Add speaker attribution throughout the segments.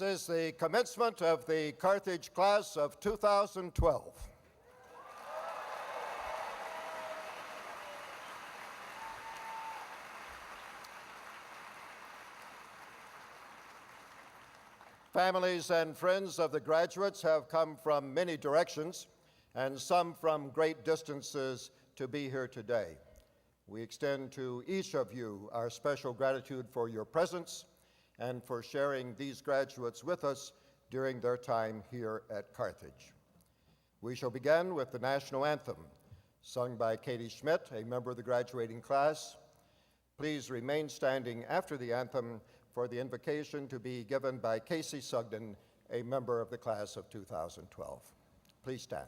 Speaker 1: is the commencement of the Carthage class of 2012. Families and friends of the graduates have come from many directions and some from great distances to be here today. We extend to each of you our special gratitude for your presence and for sharing these graduates with us during their time here at Carthage. We shall begin with the national anthem, sung by Katie Schmidt, a member of the graduating class. Please remain standing after the anthem for the invocation to be given by Casey Sugden, a member of the class of 2012. Please stand.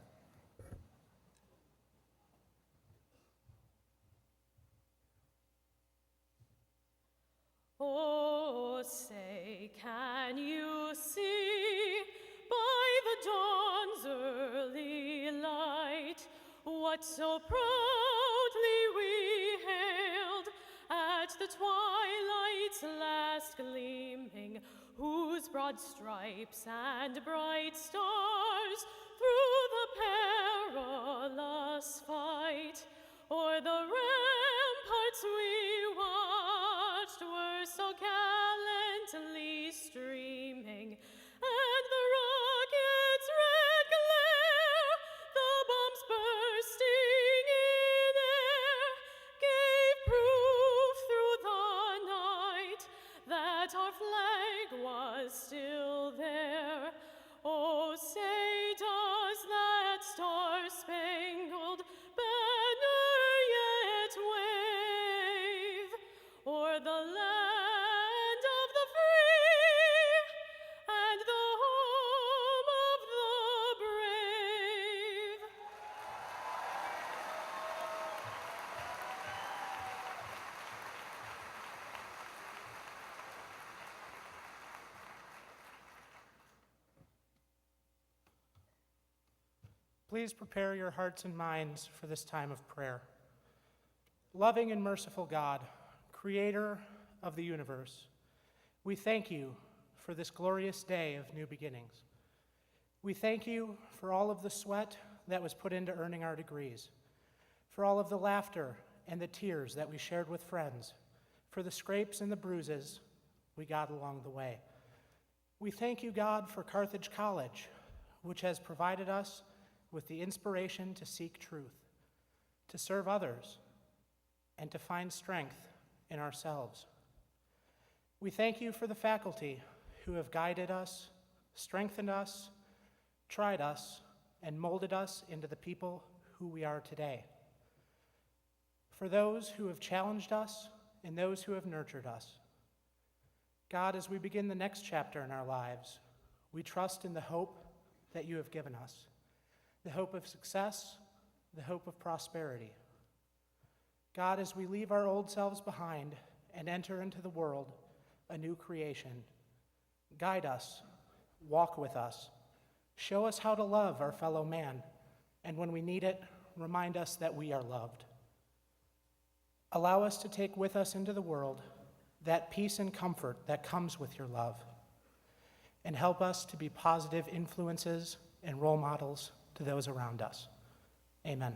Speaker 2: Oh, say, can you see by the dawn's early light what so proudly we hailed at the twilight's last gleaming, whose broad stripes and bright stars through the perilous fight o'er the ramparts we watched were so gallantly streaming, and the rocket's red glare, the bombs bursting in air, gave proof through the night that our flag was still there. Oh, say, does that star-spangled banner yet wave o'er the land of the free and the home of the brave?
Speaker 3: Please prepare your hearts and minds for this time of prayer. Loving and merciful God, Creator of the universe, we thank you for this glorious day of new beginnings. We thank you for all of the sweat that was put into earning our degrees, for all of the laughter and the tears that we shared with friends, for the scrapes and the bruises we got along the way. We thank you, God, for Carthage College, which has provided us with the inspiration to seek truth, to serve others, and to find strength in ourselves. We thank you for the faculty who have guided us, strengthened us, tried us, and molded us into the people who we are today. For those who have challenged us and those who have nurtured us. God, as we begin the next chapter in our lives, we trust in the hope that you have given us. The hope of success, the hope of prosperity. God, as we leave our old selves behind and enter into the world, a new creation, guide us, walk with us, show us how to love our fellow man, and when we need it, remind us that we are loved. Allow us to take with us into the world that peace and comfort that comes with your love, and help us to be positive influences and role models to those around us. Amen.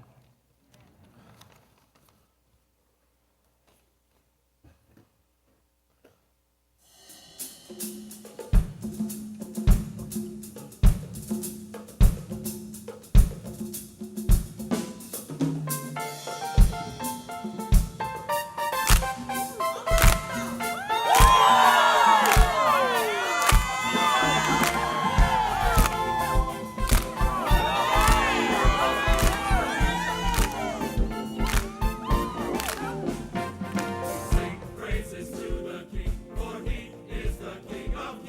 Speaker 4: Sing praises to the King, for he is the King of Kings.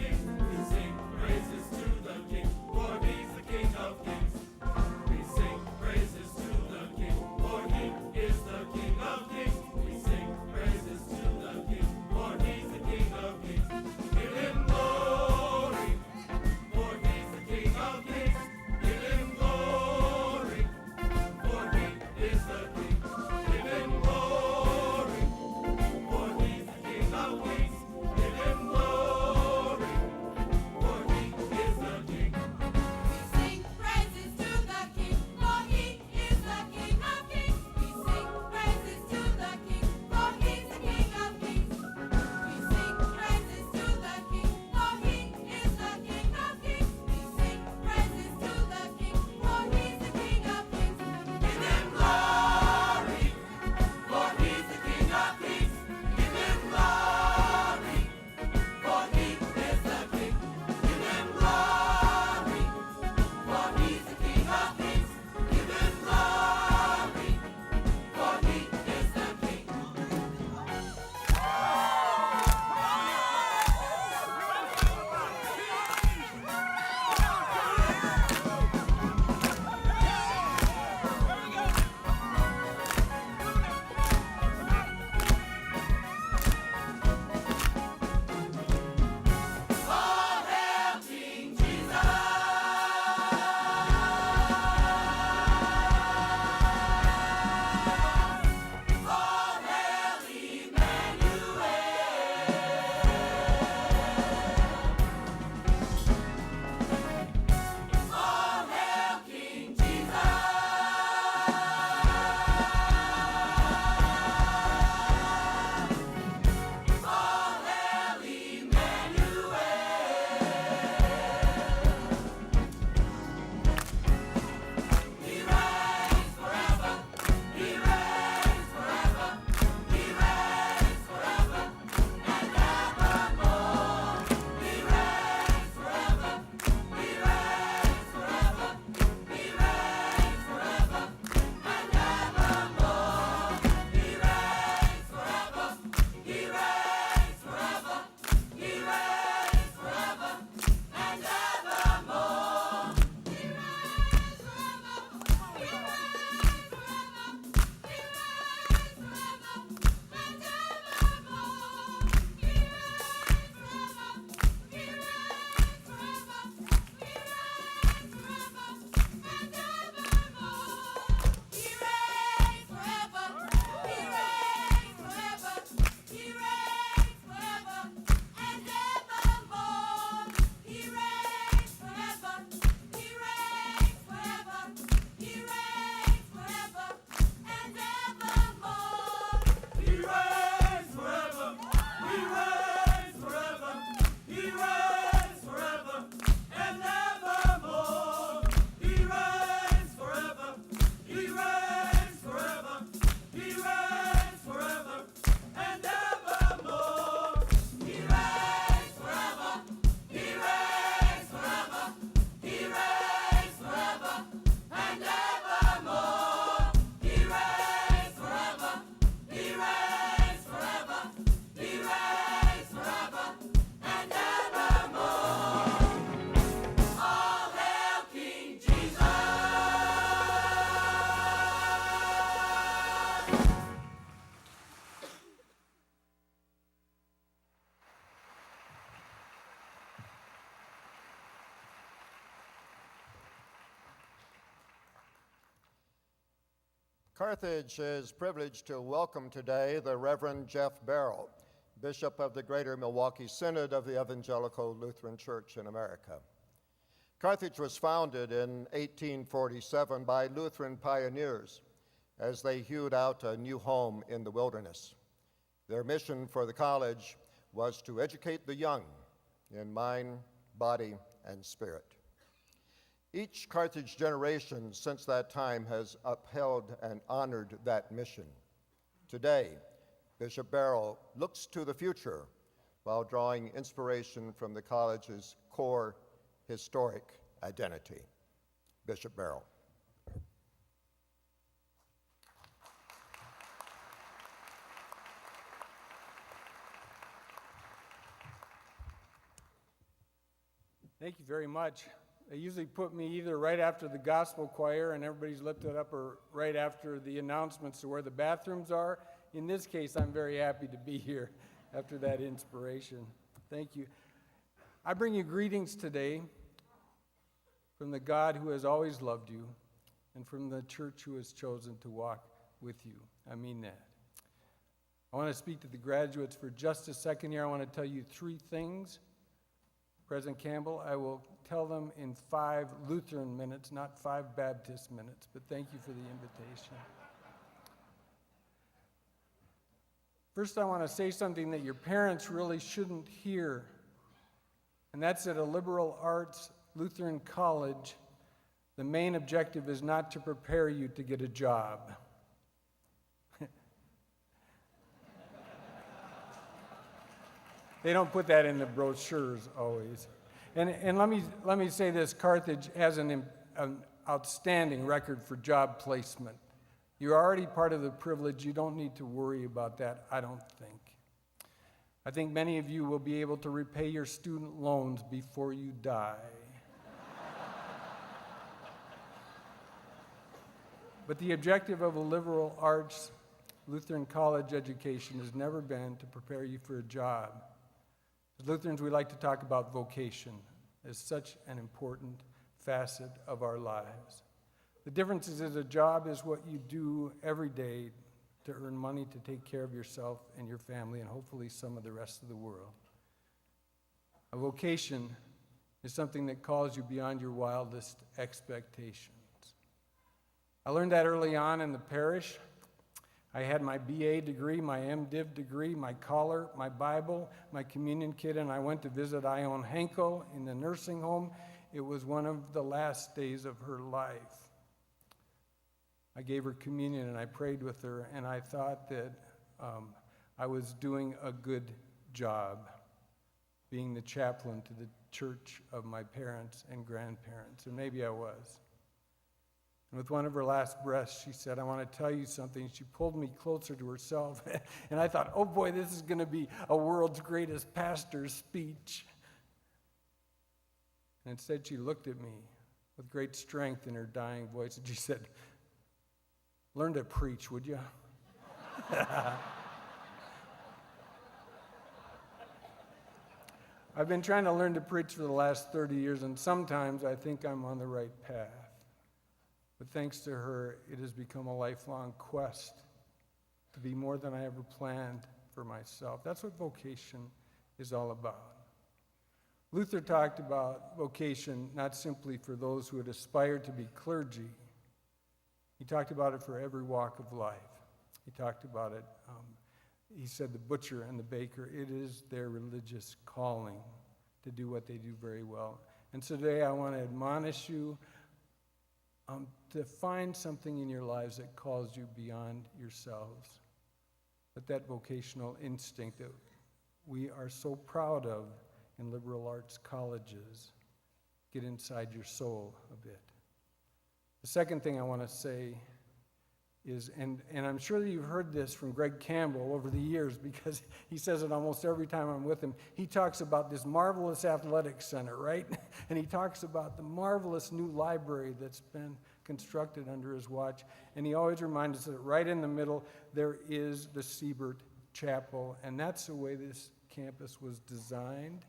Speaker 1: Carthage is privileged to welcome today the Reverend Jeff Barrow, Bishop of the Greater Milwaukee Synod of the Evangelical Lutheran Church in America. Carthage was founded in 1847 by Lutheran pioneers as they hewed out a new home in the wilderness. Their mission for the college was to educate the young in mind, body, and spirit. Each Carthage generation since that time has upheld and honored that mission. Today, Bishop Barrow looks to the future while drawing inspiration from the college's core historic identity. Bishop Barrow.
Speaker 4: Thank you very much. They usually put me either right after the gospel choir and everybody's lifted up, or right after the announcements to where the bathrooms are. In this case, I'm very happy to be here after that inspiration. Thank you. I bring you greetings today from the God who has always loved you and from the church who has chosen to walk with you. I mean that. I want to speak to the graduates for just a second here. I want to tell you 3 things. President Campbell, I will tell them in 5 Lutheran minutes, not 5 Baptist minutes, but thank you for the invitation. First, I want to say something that your parents really shouldn't hear, and that's at a liberal arts Lutheran college, the main objective is not to prepare you to get a job. They don't put that in the brochures always. And let me say this, Carthage has an outstanding record for job placement. You're already part of the privilege. You don't need to worry about that, I don't think. I think many of you will be able to repay your student loans before you die. But the objective of a liberal arts Lutheran college education has never been to prepare you for a job. As Lutherans, we like to talk about vocation as such an important facet of our lives. The difference is that a job is what you do every day to earn money to take care of yourself and your family and hopefully some of the rest of the world. A vocation is something that calls you beyond your wildest expectations. I learned that early on in the parish. I had my BA degree, my MDiv degree, my collar, my Bible, my communion kit, and I went to visit Ione Henkel in the nursing home. It was one of the last days of her life. I gave her communion and I prayed with her, and I thought that I was doing a good job being the chaplain to the church of my parents and grandparents, and maybe I was. And with one of her last breaths, she said, I want to tell you something. She pulled me closer to herself. And I thought, oh boy, this is going to be a world's greatest pastor's speech. And instead, she looked at me with great strength in her dying voice, and she said, learn to preach, would you? I've been trying to learn to preach for the last 30 years, and sometimes I think I'm on the right path. But thanks to her, it has become a lifelong quest to be more than I ever planned for myself. That's what vocation is all about. Luther talked about vocation not simply for those who had aspired to be clergy. He talked about it for every walk of life. He talked about it, he said the butcher and the baker, it is their religious calling to do what they do very well. And so today I want to admonish you to find something in your lives that calls you beyond yourselves. But that vocational instinct that we are so proud of in liberal arts colleges, get inside your soul a bit. The second thing I want to say is, and I'm sure that you've heard this from Greg Campbell over the years because he says it almost every time I'm with him. He talks about this marvelous athletic center, right? And he talks about the marvelous new library that's been constructed under his watch. And he always reminds us that right in the middle there is the Siebert Chapel, and that's the way this campus was designed.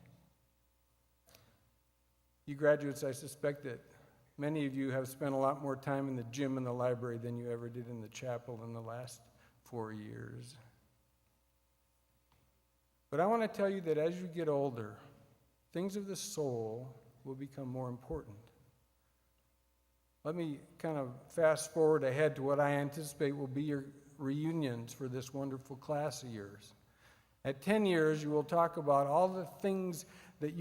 Speaker 4: You graduates, I suspect that Many of you have spent a lot more time in the gym and the library than you ever did in the chapel in the last 4 years. But I want to tell you that as you get older, things of the soul will become more important. Let me kind of fast forward ahead to what I anticipate will be your reunions for this wonderful class of yours. At 10 years, you will talk about all the things that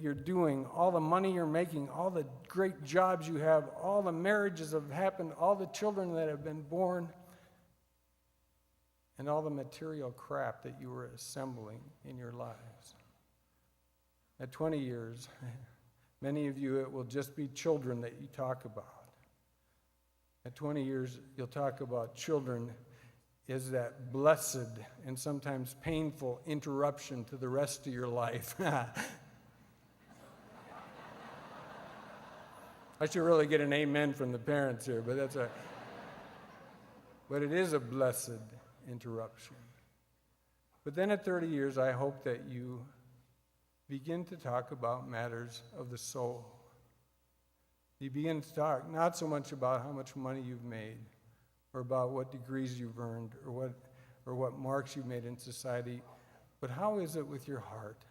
Speaker 4: you're doing, all the money you're making, all the great jobs you have, all the marriages that have happened, all the children that have been born, and all the material crap that you were assembling in your lives. At 20 years, many of you, it will just be children that you talk about. At 20 years, you'll talk about children as that blessed and sometimes painful interruption to the rest of your life. I should really get an amen from the parents here, but but it is a blessed interruption. But then at 30 years, I hope that you begin to talk about matters of the soul. You begin to talk not so much about how much money you've made, or about what degrees you've earned, or what marks you've made in society, but how is it with your heart?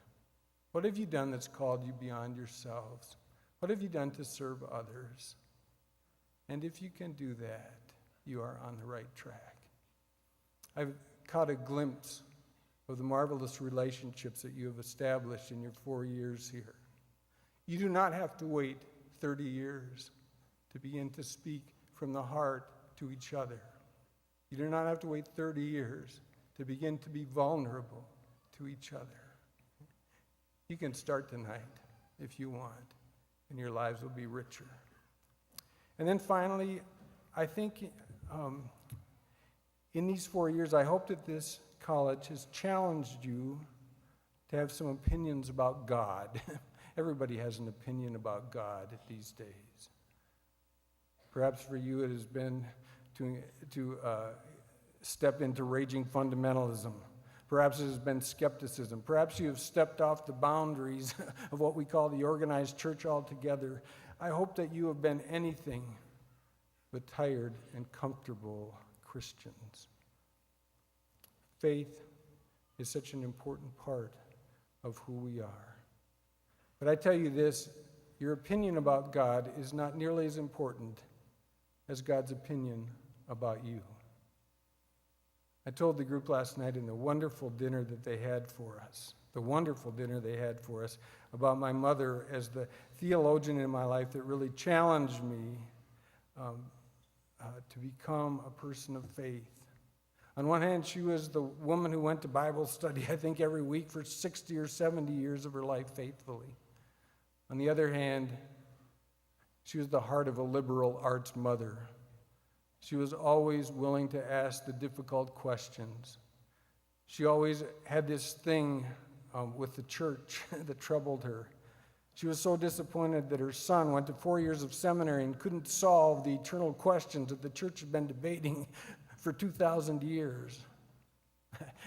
Speaker 4: What have you done that's called you beyond yourselves? What have you done to serve others? And if you can do that, you are on the right track. I've caught a glimpse of the marvelous relationships that you have established in your 4 years here. You do not have to wait 30 years to begin to speak from the heart to each other. You do not have to wait 30 years to begin to be vulnerable to each other. You can start tonight if you want, and your lives will be richer. And then finally, I think in these 4 years, I hope that this college has challenged you to have some opinions about God. Everybody has an opinion about God these days. Perhaps for you it has been to step into raging fundamentalism. Perhaps it has been skepticism. Perhaps you have stepped off the boundaries of what we call the organized church altogether. I hope that you have been anything but tired and comfortable Christians. Faith is such an important part of who we are. But I tell you this, your opinion about God is not nearly as important as God's opinion about you. I told the group last night in the wonderful dinner that they had for us, about my mother as the theologian in my life that really challenged me to become a person of faith. On one hand, she was the woman who went to Bible study, I think, every week for 60 or 70 years of her life faithfully. On the other hand, she was the heart of a liberal arts mother. She was always willing to ask the difficult questions. She always had this thing with the church that troubled her. She was so disappointed that her son went to 4 years of seminary and couldn't solve the eternal questions that the church had been debating for 2,000 years.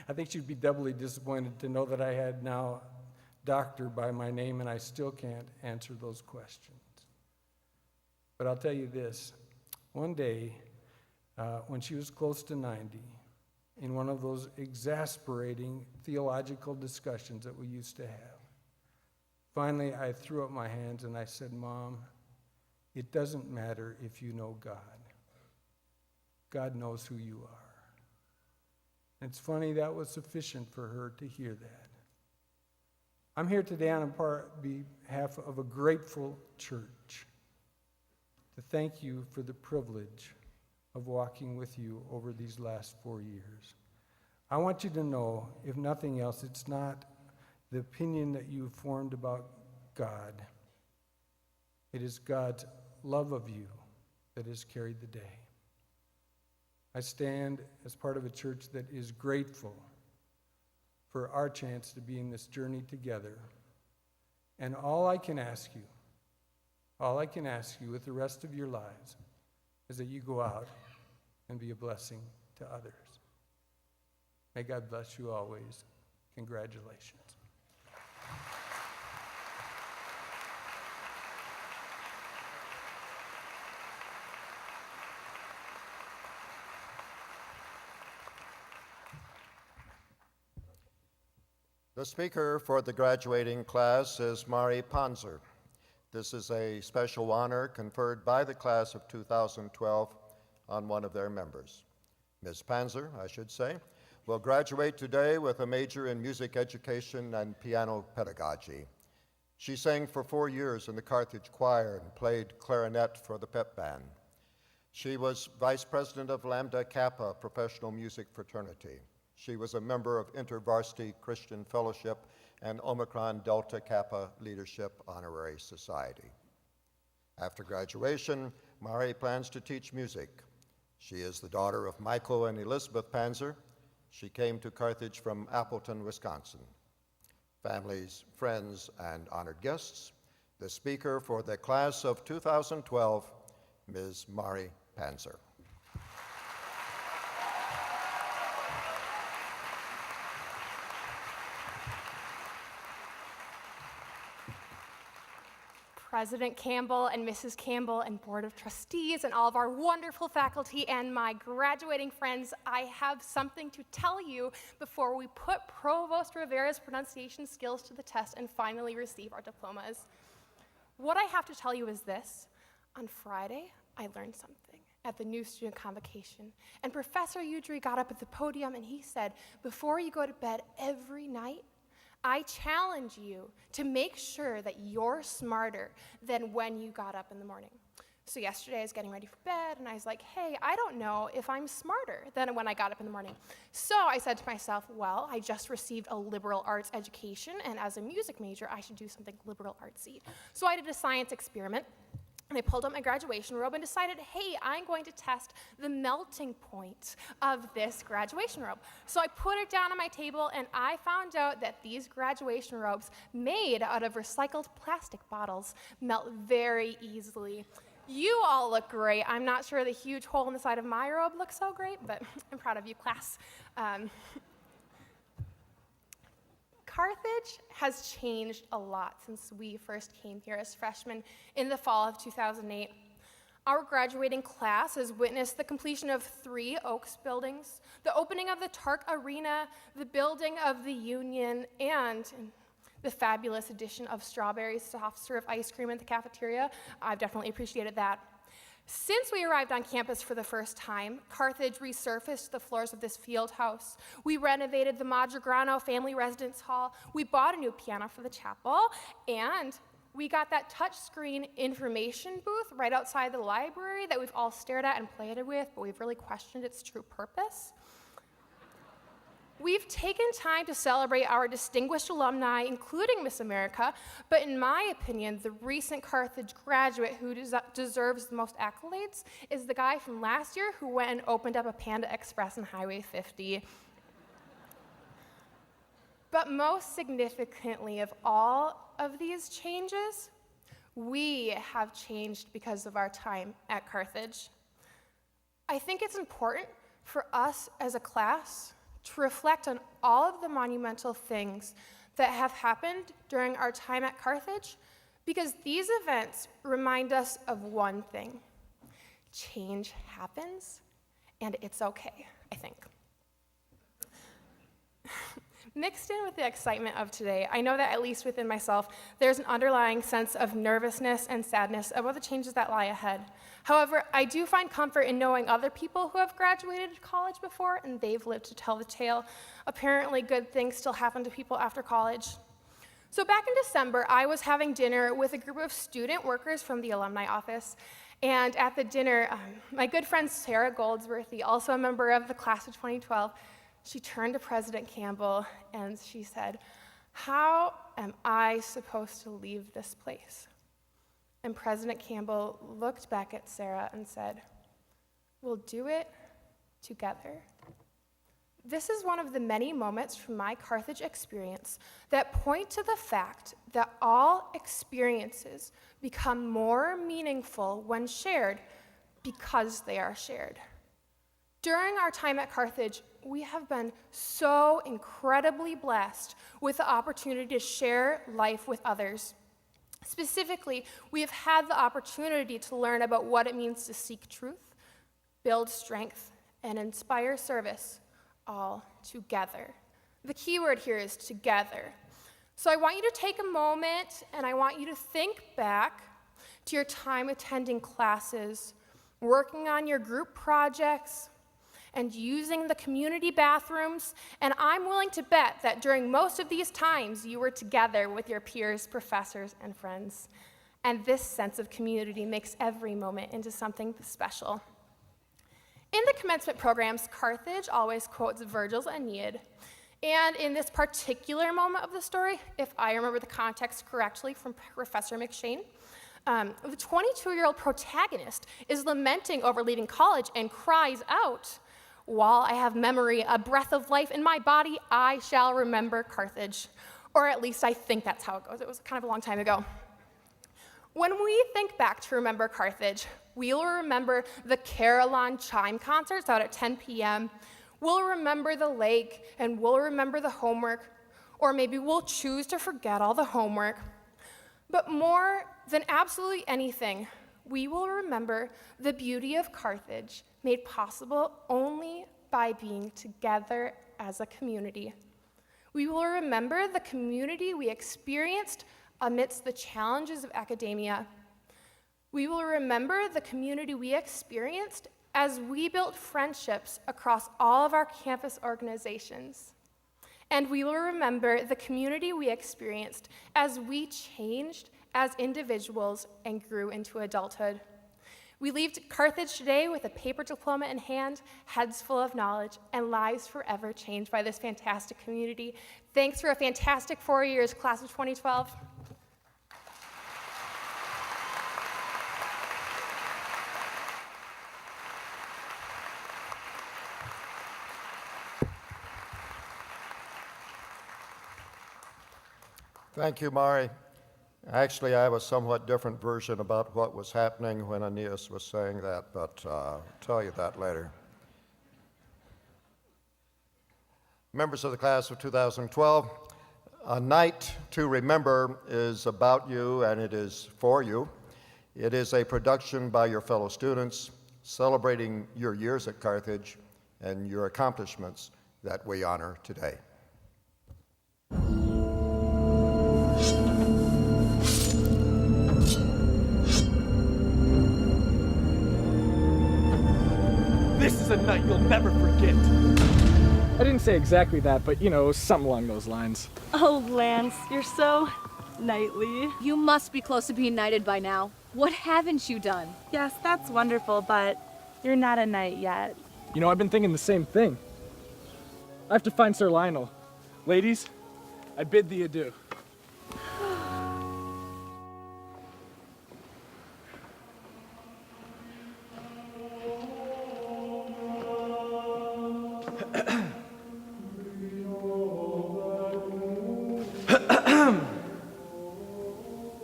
Speaker 4: I think she'd be doubly disappointed to know that I had now doctor by my name and I still can't answer those questions. But I'll tell you this, one day when she was close to 90, in one of those exasperating theological discussions that we used to have, finally I threw up my hands and I said, Mom, it doesn't matter if you know God. God knows who you are. And it's funny, that was sufficient for her to hear that. I'm here today on behalf of a grateful church to thank you for the privilege of walking with you over these last 4 years. I want you to know, if nothing else, it's not the opinion that you've formed about God. It is God's love of you that has carried the day. I stand as part of a church that is grateful for our chance to be in this journey together. And all I can ask you with the rest of your lives is that you go out and be a blessing to others. May God bless you always. Congratulations.
Speaker 1: The speaker for the graduating class is Mari Panzer. This is a special honor conferred by the class of 2012 on one of their members. Ms. Panzer, I should say, will graduate today with a major in music education and piano pedagogy. She sang for 4 years in the Carthage choir and played clarinet for the pep band. She was vice president of Lambda Kappa Professional Music Fraternity. She was a member of InterVarsity Christian Fellowship and Omicron Delta Kappa Leadership Honorary Society. After graduation, Mari plans to teach music. She is the daughter of Michael and Elizabeth Panzer. She came to Carthage from Appleton, Wisconsin. Families, friends, and honored guests, the speaker for the class of 2012, Ms. Mari Panzer.
Speaker 5: President Campbell and Mrs. Campbell and Board of Trustees and all of our wonderful faculty and my graduating friends, I have something to tell you before we put Provost Rivera's pronunciation skills to the test and finally receive our diplomas. What I have to tell you is this. On Friday, I learned something at the new student convocation, and Professor Udry got up at the podium and he said, before you go to bed every night, I challenge you to make sure that you're smarter than when you got up in the morning. So yesterday I was getting ready for bed and I was like, hey, I don't know if I'm smarter than when I got up in the morning. So I said to myself, well, I just received a liberal arts education, and as a music major, I should do something liberal artsy. So I did a science experiment. And I pulled up my graduation robe and decided, hey, I'm going to test the melting point of this graduation robe. So I put it down on my table and I found out that these graduation robes made out of recycled plastic bottles melt very easily. You all look great. I'm not sure the huge hole in the side of my robe looks so great, but I'm proud of you, class. Carthage has changed a lot since we first came here as freshmen in the fall of 2008. Our graduating class has witnessed the completion of 3 Oaks buildings, the opening of the Tark Arena, the building of the Union, and the fabulous addition of strawberry soft serve ice cream in the cafeteria. I've definitely appreciated that. Since we arrived on campus for the first time, Carthage resurfaced the floors of this field house. We renovated the Madragrano family residence hall. We bought a new piano for the chapel, and we got that touchscreen information booth right outside the library that we've all stared at and played with, but we've really questioned its true purpose. We've taken time to celebrate our distinguished alumni, including Miss America, but in my opinion, the recent Carthage graduate who deserves the most accolades is the guy from last year who went and opened up a Panda Express on Highway 50. But most significantly of all of these changes, we have changed because of our time at Carthage. I think it's important for us as a class to reflect on all of the monumental things that have happened during our time at Carthage, because these events remind us of one thing. Change happens, and it's okay, I think. Mixed in with the excitement of today, I know that at least within myself, there's an underlying sense of nervousness and sadness about the changes that lie ahead. However, I do find comfort in knowing other people who have graduated college before and they've lived to tell the tale. Apparently, good things still happen to people after college. So back in December, I was having dinner with a group of student workers from the alumni office. And at the dinner, my good friend Sarah Goldsworthy, also a member of the class of 2012, she turned to President Campbell and she said, "How am I supposed to leave this place?" And President Campbell looked back at Sarah and said, "We'll do it together." This is one of the many moments from my Carthage experience that point to the fact that all experiences become more meaningful when shared because they are shared. During our time at Carthage, we have been so incredibly blessed with the opportunity to share life with others. Specifically, we have had the opportunity to learn about what it means to seek truth, build strength, and inspire service all together. The key word here is together. So I want you to take a moment and I want you to think back to your time attending classes, working on your group projects, and using the community bathrooms. And I'm willing to bet that during most of these times you were together with your peers, professors, and friends. And this sense of community makes every moment into something special. In the commencement programs, Carthage always quotes Virgil's Aeneid. And in this particular moment of the story, if I remember the context correctly from Professor McShane, the 22-year-old protagonist is lamenting over leaving college and cries out, "While I have memory, a breath of life in my body, I shall remember Carthage." Or at least I think that's how it goes. It was kind of a long time ago. When we think back to remember Carthage, we'll remember the Carillon chime concerts out at 10 p.m. We'll remember the lake, and we'll remember the homework, or maybe we'll choose to forget all the homework. But more than absolutely anything, we will remember the beauty of Carthage, made possible only by being together as a community. We will remember the community we experienced amidst the challenges of academia. We will remember the community we experienced as we built friendships across all of our campus organizations. And we will remember the community we experienced as we changed as individuals and grew into adulthood. We leave Carthage today with a paper diploma in hand, heads full of knowledge, and lives forever changed by this fantastic community. Thanks for a fantastic 4 years, class of 2012.
Speaker 1: Thank you, Mari. Actually, I have a somewhat different version about what was happening when Aeneas was saying that, but I'll tell you that later. Members of the class of 2012, A Night to Remember is about you and it is for you. It is a production by your fellow students celebrating your years at Carthage and your accomplishments that we honor today.
Speaker 6: This is a night you'll never forget. I didn't say exactly that, but you know, something along those lines.
Speaker 7: Oh, Lance, you're so knightly.
Speaker 8: You must be close to being knighted by now. What haven't you done?
Speaker 7: Yes, that's wonderful, but you're not a knight yet.
Speaker 6: You know, I've been thinking the same thing. I have to find Sir Lionel. Ladies, I bid thee adieu.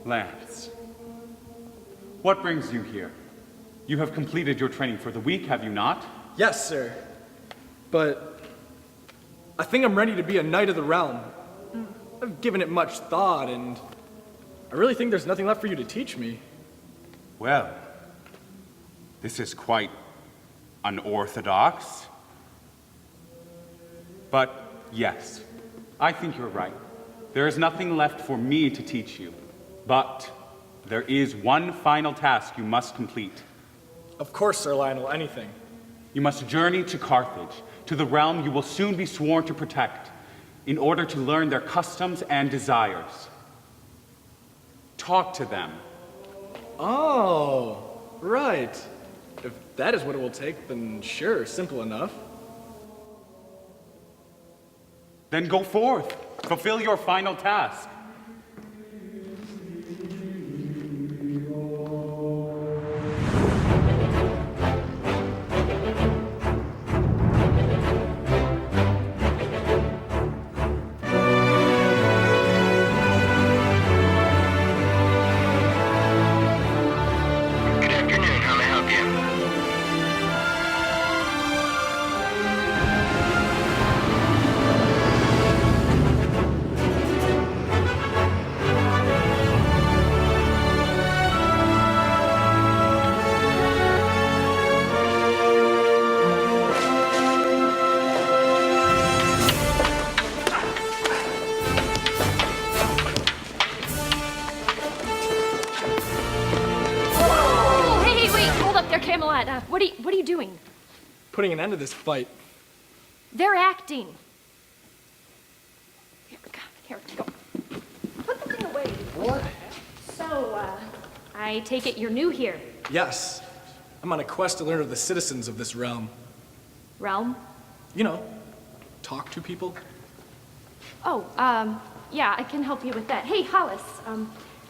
Speaker 9: Lance, what brings you here? You have completed your training for the week, have you not?
Speaker 6: Yes, sir. But I think I'm ready to be a knight of the realm. I've given it much thought, and I really think there's nothing left for you to teach me.
Speaker 9: Well, this is quite unorthodox. But yes, I think you're right. There is nothing left for me to teach you. But there is one final task you must complete.
Speaker 6: Of course, Sir Lionel, anything.
Speaker 9: You must journey to Carthage, to the realm you will soon be sworn to protect, in order to learn their customs and desires. Talk to them.
Speaker 6: Oh, right. If that is what it will take, then sure, simple enough.
Speaker 9: Then go forth. Fulfill your final task.
Speaker 10: doing?
Speaker 6: Putting an end to this fight.
Speaker 10: They're acting. Here, go. Put the thing away.
Speaker 6: What?
Speaker 10: So, I take it you're new here.
Speaker 6: Yes. I'm on a quest to learn of the citizens of this realm.
Speaker 10: Realm?
Speaker 6: You know, talk to people.
Speaker 10: Oh, yeah, I can help you with that. Hey, Hollis,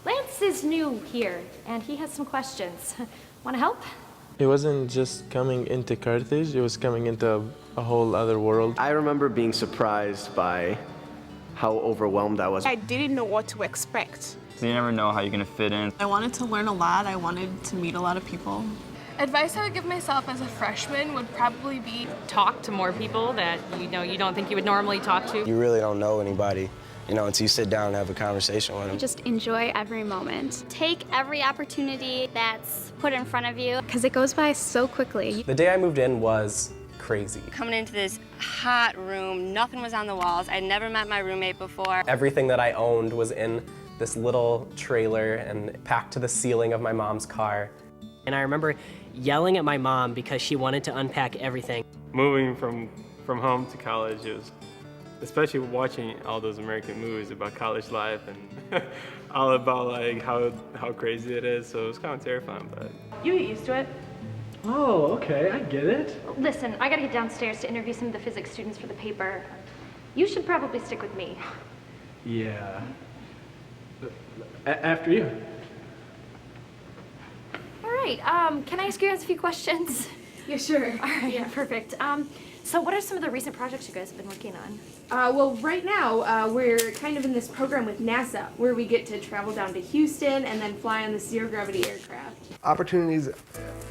Speaker 10: Lance is new here, and he has some questions. Want to help?
Speaker 11: It wasn't just coming into Carthage, it was coming into a whole other world.
Speaker 12: I remember being surprised by how overwhelmed I was.
Speaker 13: I didn't know what to expect.
Speaker 14: So you never know how you're gonna fit in.
Speaker 13: I wanted to learn a lot. I wanted to meet a lot of people.
Speaker 5: Advice I would give myself as a freshman would probably be
Speaker 2: Talk to more people that you don't think you would normally talk to.
Speaker 15: You really don't know anybody, until you sit down and have a conversation with them.
Speaker 16: Just enjoy every moment. Take every opportunity that's put in front of you, because it goes by so quickly.
Speaker 17: The day I moved in was crazy.
Speaker 18: Coming into this hot room, nothing was on the walls. I'd never met my roommate before.
Speaker 17: Everything that I owned was in this little trailer and packed to the ceiling of my mom's car.
Speaker 19: And I remember yelling at my mom because she wanted to unpack everything.
Speaker 20: Moving from home to college, it was, especially watching all those American movies about college life and all about like how crazy it is, so it was kind of terrifying, but...
Speaker 10: You get used to it.
Speaker 6: Oh, okay, I get it.
Speaker 10: Listen, I gotta get downstairs to interview some of the physics students for the paper. You should probably stick with me.
Speaker 6: Yeah. After you.
Speaker 10: All right, can I ask you guys a few questions?
Speaker 5: Yeah, sure.
Speaker 10: All right, yeah, perfect. So what are some of the recent projects you guys have been working on?
Speaker 5: Well, right now, we're kind of in this program with NASA, where we get to travel down to Houston and then fly on the zero-gravity aircraft.
Speaker 21: Opportunities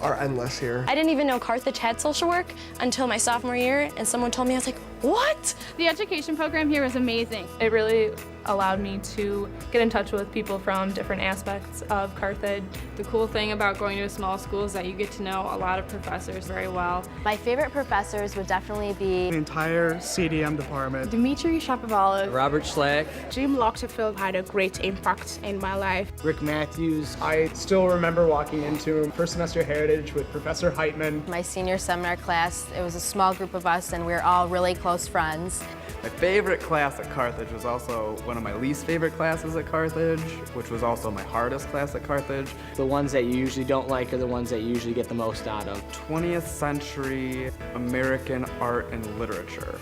Speaker 21: are endless here.
Speaker 22: I didn't even know Carthage had social work until my sophomore year, and someone told me. I was like, what?
Speaker 5: The education program here was amazing.
Speaker 23: It really allowed me to get in touch with people from different aspects of Carthage. The cool thing about going to a small school is that you get to know a lot of professors very well.
Speaker 24: My favorite professors would definitely be
Speaker 25: the entire CDM department.
Speaker 5: Dmitry Shapovalov.
Speaker 26: Robert Schlack.
Speaker 13: Jim Lockterfield had a great impact in my life.
Speaker 25: Rick Matthews. I still remember walking into first semester Heritage with Professor Heitman.
Speaker 24: My senior seminar class, it was a small group of us and we were all really close friends.
Speaker 27: My favorite class at Carthage was also one of my least favorite classes at Carthage, which was also my hardest class at Carthage.
Speaker 19: The ones that you usually don't like are the ones that you usually get the most out of.
Speaker 27: 20th century American art and literature.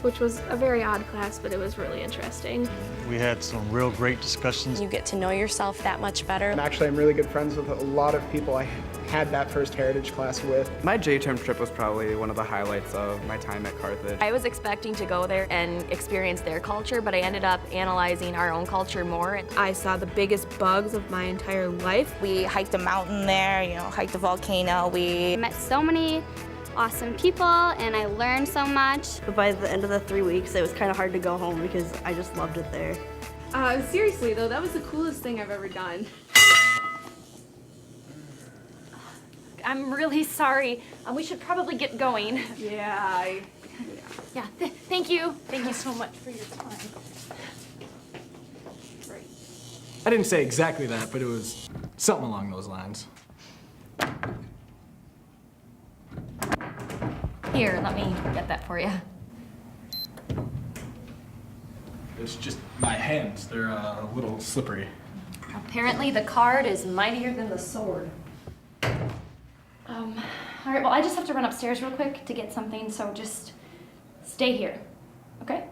Speaker 5: Which was a very odd class, but it was really interesting.
Speaker 28: We had some real great discussions.
Speaker 22: You get to know yourself that much better.
Speaker 25: And actually, I'm really good friends with a lot of people I had that first Heritage class with.
Speaker 27: My J-term trip was probably one of the highlights of my time at Carthage.
Speaker 29: I was expecting to go there and experience their culture, but I ended up analyzing our own culture more.
Speaker 30: I saw the biggest bugs of my entire life.
Speaker 31: We hiked a mountain there, hiked a volcano. We
Speaker 16: met so many awesome people and I learned so much.
Speaker 32: But by the end of the 3 weeks, it was kind of hard to go home because I just loved it there.
Speaker 5: Seriously though, that was the coolest thing I've ever done.
Speaker 10: I'm really sorry. We should probably get going.
Speaker 5: Yeah,
Speaker 10: Thank you. Thank you so much for your time.
Speaker 6: I didn't say exactly that, but it was something along those lines.
Speaker 10: Here, let me get that for you.
Speaker 6: It's just my hands. They're a little slippery.
Speaker 10: Apparently the card is mightier than the sword. All right, well, I just have to run upstairs real quick to get something, so just stay here, okay?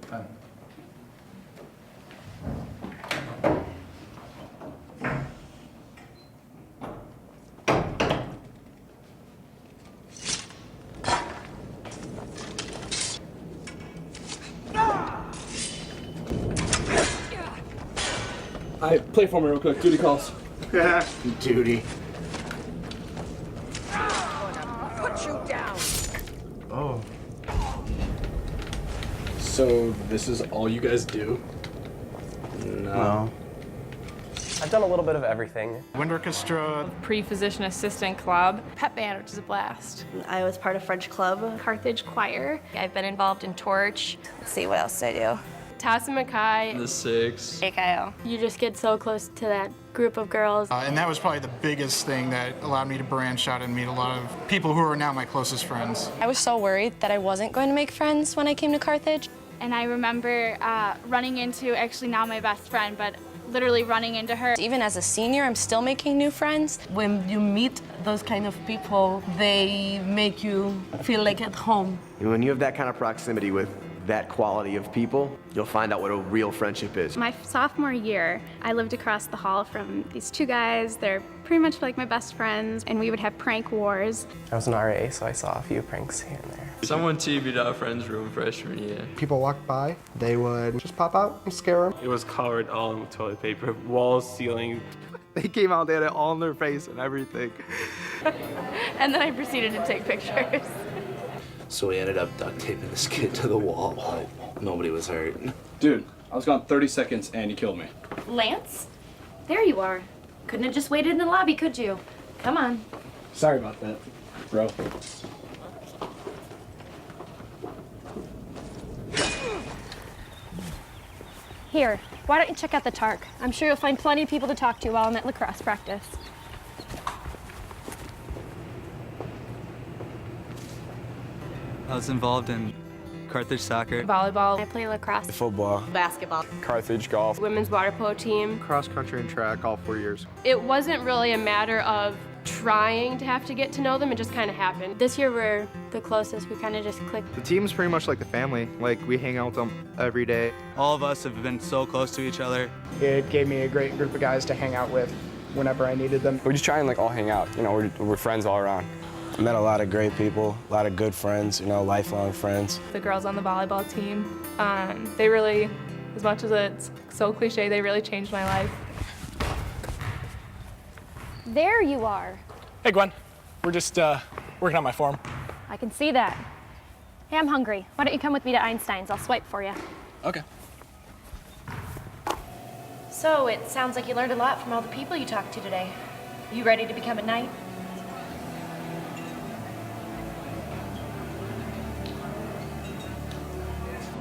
Speaker 6: Fine. Play for me real quick. Duty calls.
Speaker 21: Duty.
Speaker 13: Put you down.
Speaker 6: Oh. So this is all you guys do?
Speaker 17: No. I've done a little bit of everything.
Speaker 25: Wind orchestra.
Speaker 23: Pre-physician assistant club.
Speaker 5: Pep band, which is a blast.
Speaker 31: I was part of French club.
Speaker 5: Carthage choir.
Speaker 29: I've been involved in Torch.
Speaker 31: Let's see, what else did I do?
Speaker 23: Mackay.
Speaker 1: The 6.
Speaker 18: AKO.
Speaker 2: You just get so close to that group of girls.
Speaker 3: And that was probably the biggest thing that allowed me to branch out and meet a lot of people who are now my closest friends.
Speaker 22: I was so worried that I wasn't going to make friends when I came to Carthage.
Speaker 4: And I remember running into, actually now my best friend, but literally running into her.
Speaker 22: Even as a senior, I'm still making new friends.
Speaker 7: When you meet those kind of people, they make you feel like at home.
Speaker 21: When you have that kind of proximity with that quality of people, you'll find out what a real friendship is.
Speaker 4: My sophomore year, I lived across the hall from these two guys. They're pretty much like my best friends, and we would have prank wars.
Speaker 17: I was an RA, so I saw a few pranks here and there.
Speaker 1: Someone TV'd our friend's room freshman year.
Speaker 21: People walked by, they would just pop out and scare them.
Speaker 20: It was covered all in toilet paper, walls, ceiling.
Speaker 27: They came out, they had it all in their face and everything.
Speaker 4: And then I proceeded to take pictures.
Speaker 8: So we ended up duct taping this kid to the wall, but nobody was hurt.
Speaker 6: Dude, I was gone 30 seconds and you killed me.
Speaker 10: Lance? There you are. Couldn't have just waited in the lobby, could you? Come on.
Speaker 6: Sorry about that, bro.
Speaker 10: Here, why don't you check out the Tark? I'm sure you'll find plenty of people to talk to while I'm at lacrosse practice.
Speaker 9: I was involved in Carthage soccer,
Speaker 23: Volleyball.
Speaker 4: I play lacrosse.
Speaker 21: Football.
Speaker 7: Basketball.
Speaker 27: Carthage golf.
Speaker 23: Women's water polo team.
Speaker 27: Cross country and track all 4 years.
Speaker 23: It wasn't really a matter of trying to have to get to know them, it just kind of happened.
Speaker 4: This year we're the closest. We kind of just clicked.
Speaker 27: The team's pretty much like the family. Like, we hang out with them every day.
Speaker 9: all of us have been so close to each other.
Speaker 25: It gave me a great group of guys to hang out with whenever I needed them.
Speaker 27: We just try and like all hang out. You know, we're friends all around.
Speaker 21: I met a lot of great people, a lot of good friends, you know, lifelong friends.
Speaker 23: The girls on the volleyball team, they really, as much as it's so cliche, they really changed my life.
Speaker 10: There you are.
Speaker 25: Hey, Gwen. We're just working on my form.
Speaker 10: I can see that. Hey, I'm hungry. Why don't you come with me to Einstein's? I'll swipe for you.
Speaker 25: Okay.
Speaker 10: So, it sounds like you learned a lot from all the people you talked to today. You ready to become a knight?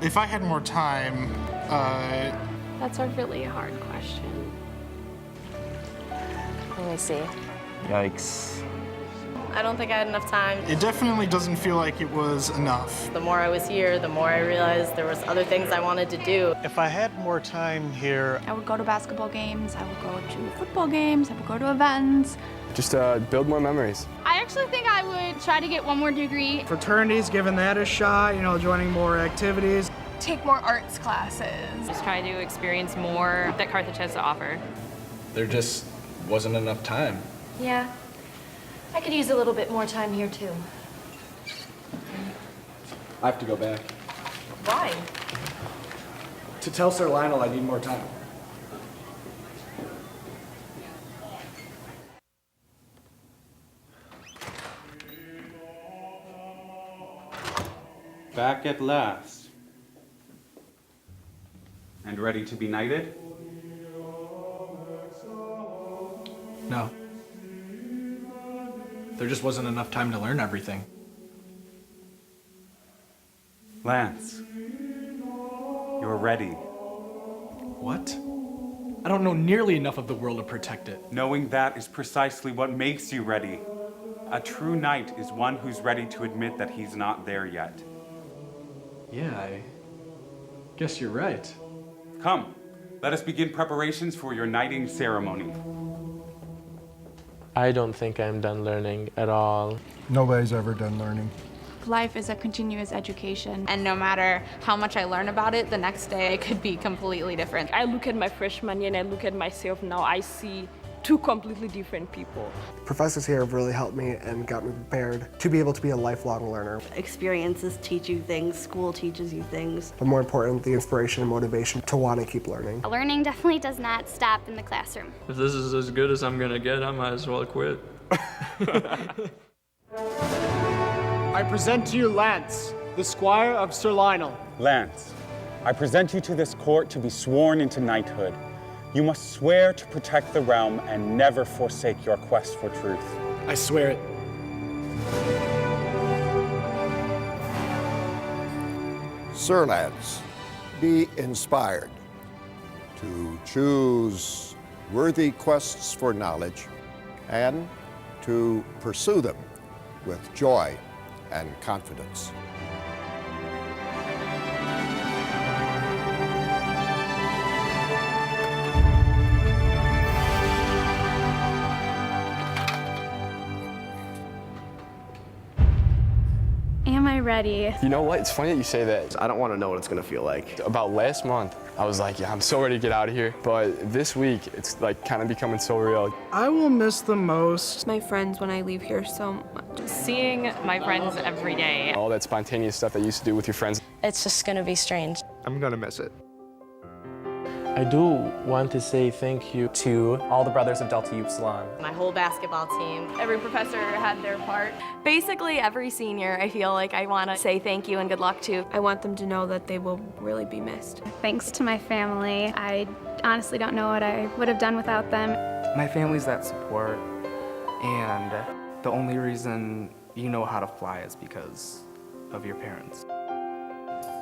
Speaker 3: If I had more time,
Speaker 4: That's a really hard question.
Speaker 29: Let me see.
Speaker 27: Yikes.
Speaker 31: I don't think I had enough time.
Speaker 3: it definitely doesn't feel like it was enough.
Speaker 31: The more I was here, the more I realized there was other things I wanted to do.
Speaker 28: If I had more time here,
Speaker 4: I would go to basketball games, I would go to football games, I would go to events.
Speaker 27: Just build more memories.
Speaker 4: I actually think I would try to get one more degree.
Speaker 25: Fraternities, giving that a shot, you know, joining more activities.
Speaker 23: Take more arts classes. Just try to experience more that Carthage has to offer.
Speaker 6: There just wasn't enough time.
Speaker 10: Yeah. I could use a little bit more time here, too.
Speaker 6: I have to go back.
Speaker 10: Why?
Speaker 6: To tell Sir Lionel I need more time.
Speaker 11: Back at last. And ready to be knighted?
Speaker 6: No. There just wasn't enough time to learn everything.
Speaker 11: Lance, you're ready.
Speaker 6: What? I don't know nearly enough of the world to protect it.
Speaker 11: Knowing that is precisely what makes you ready. A true knight is one who's ready to admit that he's not there yet.
Speaker 6: Yeah, I guess you're right.
Speaker 11: Come, let us begin preparations for your knighting ceremony.
Speaker 12: I don't think I'm done learning at all.
Speaker 21: Nobody's ever done learning.
Speaker 4: Life is a continuous education, and no matter how much I learn about it, the next day it could be completely different.
Speaker 23: I look at my freshman year and I look at myself now, I see two completely different people.
Speaker 21: Professors here have really helped me and got me prepared to be able to be a lifelong learner.
Speaker 32: Experiences teach you things, school teaches you things.
Speaker 21: But more important, the inspiration and motivation to want to keep learning.
Speaker 16: Learning definitely does not stop in the classroom.
Speaker 1: If this is as good as I'm gonna get, I might as well quit.
Speaker 25: I present to you Lance, the squire of Sir Lionel.
Speaker 11: Lance, I present you to this court to be sworn into knighthood. You must swear to protect the realm and never forsake your quest for truth.
Speaker 6: I swear it.
Speaker 21: Sir Lance,
Speaker 2: be inspired to choose worthy quests for knowledge and to pursue them with joy and confidence.
Speaker 4: Am I ready?
Speaker 5: You know what? It's funny that you say that.
Speaker 21: I don't want to know what it's going to feel like.
Speaker 5: About last month, I was like, yeah, I'm so ready to get out of here. But this week, it's like kind of becoming so real.
Speaker 25: I will miss the most
Speaker 13: my friends when I leave here so much.
Speaker 29: Seeing my friends every day.
Speaker 5: All that spontaneous stuff that you used to do with your friends.
Speaker 31: It's just gonna be strange.
Speaker 27: I'm gonna miss it.
Speaker 12: I do want to say thank you
Speaker 14: to all the brothers of Delta Upsilon.
Speaker 29: My whole basketball team. Every professor had their part. Basically, every senior, I feel like I want to say thank you and good luck to.
Speaker 23: I want them to know that they will really be missed.
Speaker 4: Thanks to my family. I honestly don't know what I would have done without them.
Speaker 27: My family's that support, and the only reason you know how to fly is because of your parents.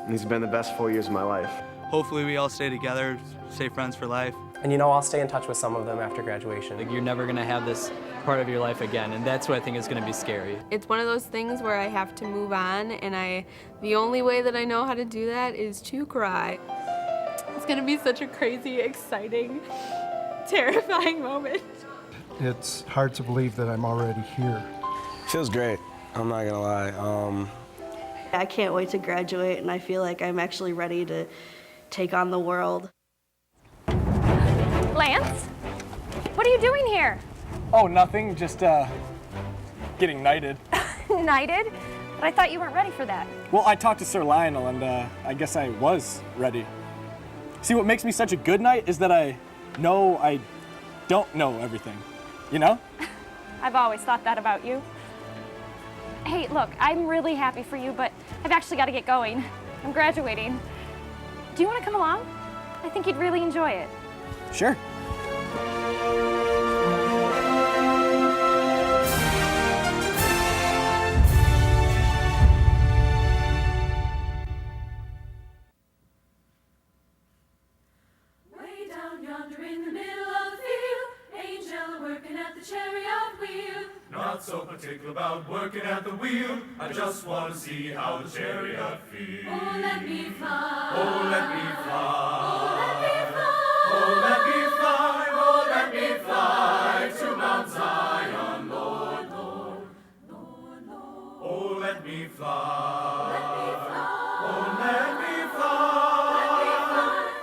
Speaker 21: These have been the best 4 years of my life.
Speaker 9: Hopefully we all stay together, stay friends for life.
Speaker 14: And you know, I'll stay in touch with some of them after graduation.
Speaker 15: Like, you're never gonna have this part of your life again, and that's what I think is gonna be scary.
Speaker 23: It's one of those things where I have to move on, and the only way that I know how to do that is to cry. It's gonna be such a crazy, exciting, terrifying moment.
Speaker 28: It's hard to believe that I'm already here.
Speaker 14: Feels great, I'm not gonna lie.
Speaker 32: I can't wait to graduate, and I feel like I'm actually ready to take on the world.
Speaker 10: Lance, what are you doing here?
Speaker 6: Oh, nothing, just getting knighted.
Speaker 10: Knighted? But I thought you weren't ready for that.
Speaker 6: Well, I talked to Sir Lionel, and I guess I was ready. See, what makes me such a good knight is that I know I don't know everything, you know?
Speaker 10: I've always thought that about you. Hey, look, I'm really happy for you, but I've actually got to get going. I'm graduating. Do you want to come along? I think you'd really enjoy it.
Speaker 6: Sure.
Speaker 17: Way down yonder in the middle of the field, angel working at the chariot wheel.
Speaker 18: Not so particular about working at the wheel. I just want to see how the chariot feels.
Speaker 17: Oh, let me fly.
Speaker 18: Oh, let me fly.
Speaker 17: Oh, let me fly.
Speaker 18: Oh, let me fly. Oh, let me fly to Mount Zion, Lord, Lord, Lord, Lord. Oh, let me fly.
Speaker 17: Let me fly.
Speaker 18: Oh, let me fly.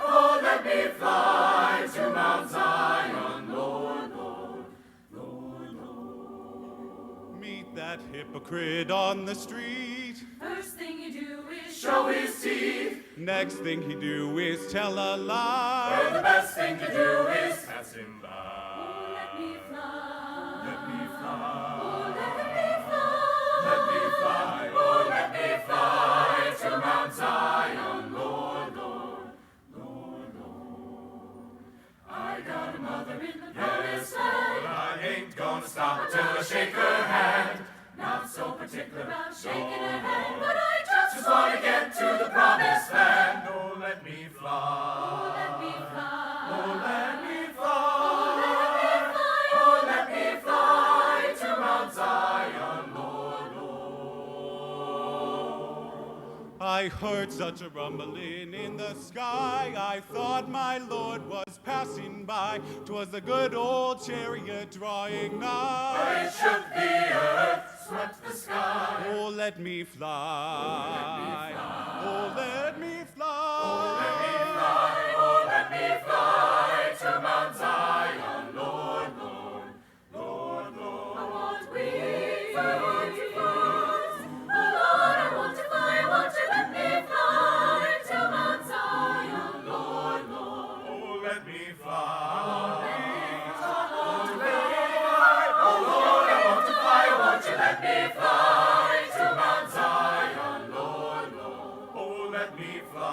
Speaker 18: Oh, let me fly to Mount Zion, Lord, Lord, Lord, Lord.
Speaker 19: Meet that hypocrite on the street.
Speaker 17: First thing you do is
Speaker 18: Show his teeth.
Speaker 19: Next thing he do is tell a lie.
Speaker 18: And the best thing to do is pass him by.
Speaker 17: Oh, let me fly.
Speaker 18: Let me fly.
Speaker 17: Oh, let me fly.
Speaker 18: Let me fly. Oh, let me fly to Mount Zion, Lord, Lord, Lord, Lord. I got a mother in the promised land. I ain't gonna stop till I shake her hand. Not so particular
Speaker 17: about shaking her hand, but I
Speaker 18: just want to get to the promised land. Oh, let me fly.
Speaker 17: Oh, let me fly.
Speaker 18: Oh, let me fly.
Speaker 17: Oh, let me fly.
Speaker 18: Oh, let me fly to Mount Zion, Lord, Lord.
Speaker 19: I heard such a rumbling in the sky. I thought my Lord was passing by. 'Twas the good old chariot drawing nigh.
Speaker 18: It shook the earth, swept the sky.
Speaker 19: Oh, let me fly. Oh, let me fly.
Speaker 18: Oh, let me fly. Oh, let me fly to Mount Zion, Lord, Lord, Lord, Lord.
Speaker 17: I want wings, I want to fly. Oh Lord, I want to fly, I want to let me fly to Mount Zion, Lord, Lord.
Speaker 18: Oh, let me fly. Oh, Lord, I want to fly, I want you let me fly to Mount Zion, Lord, Lord. Oh, let me fly.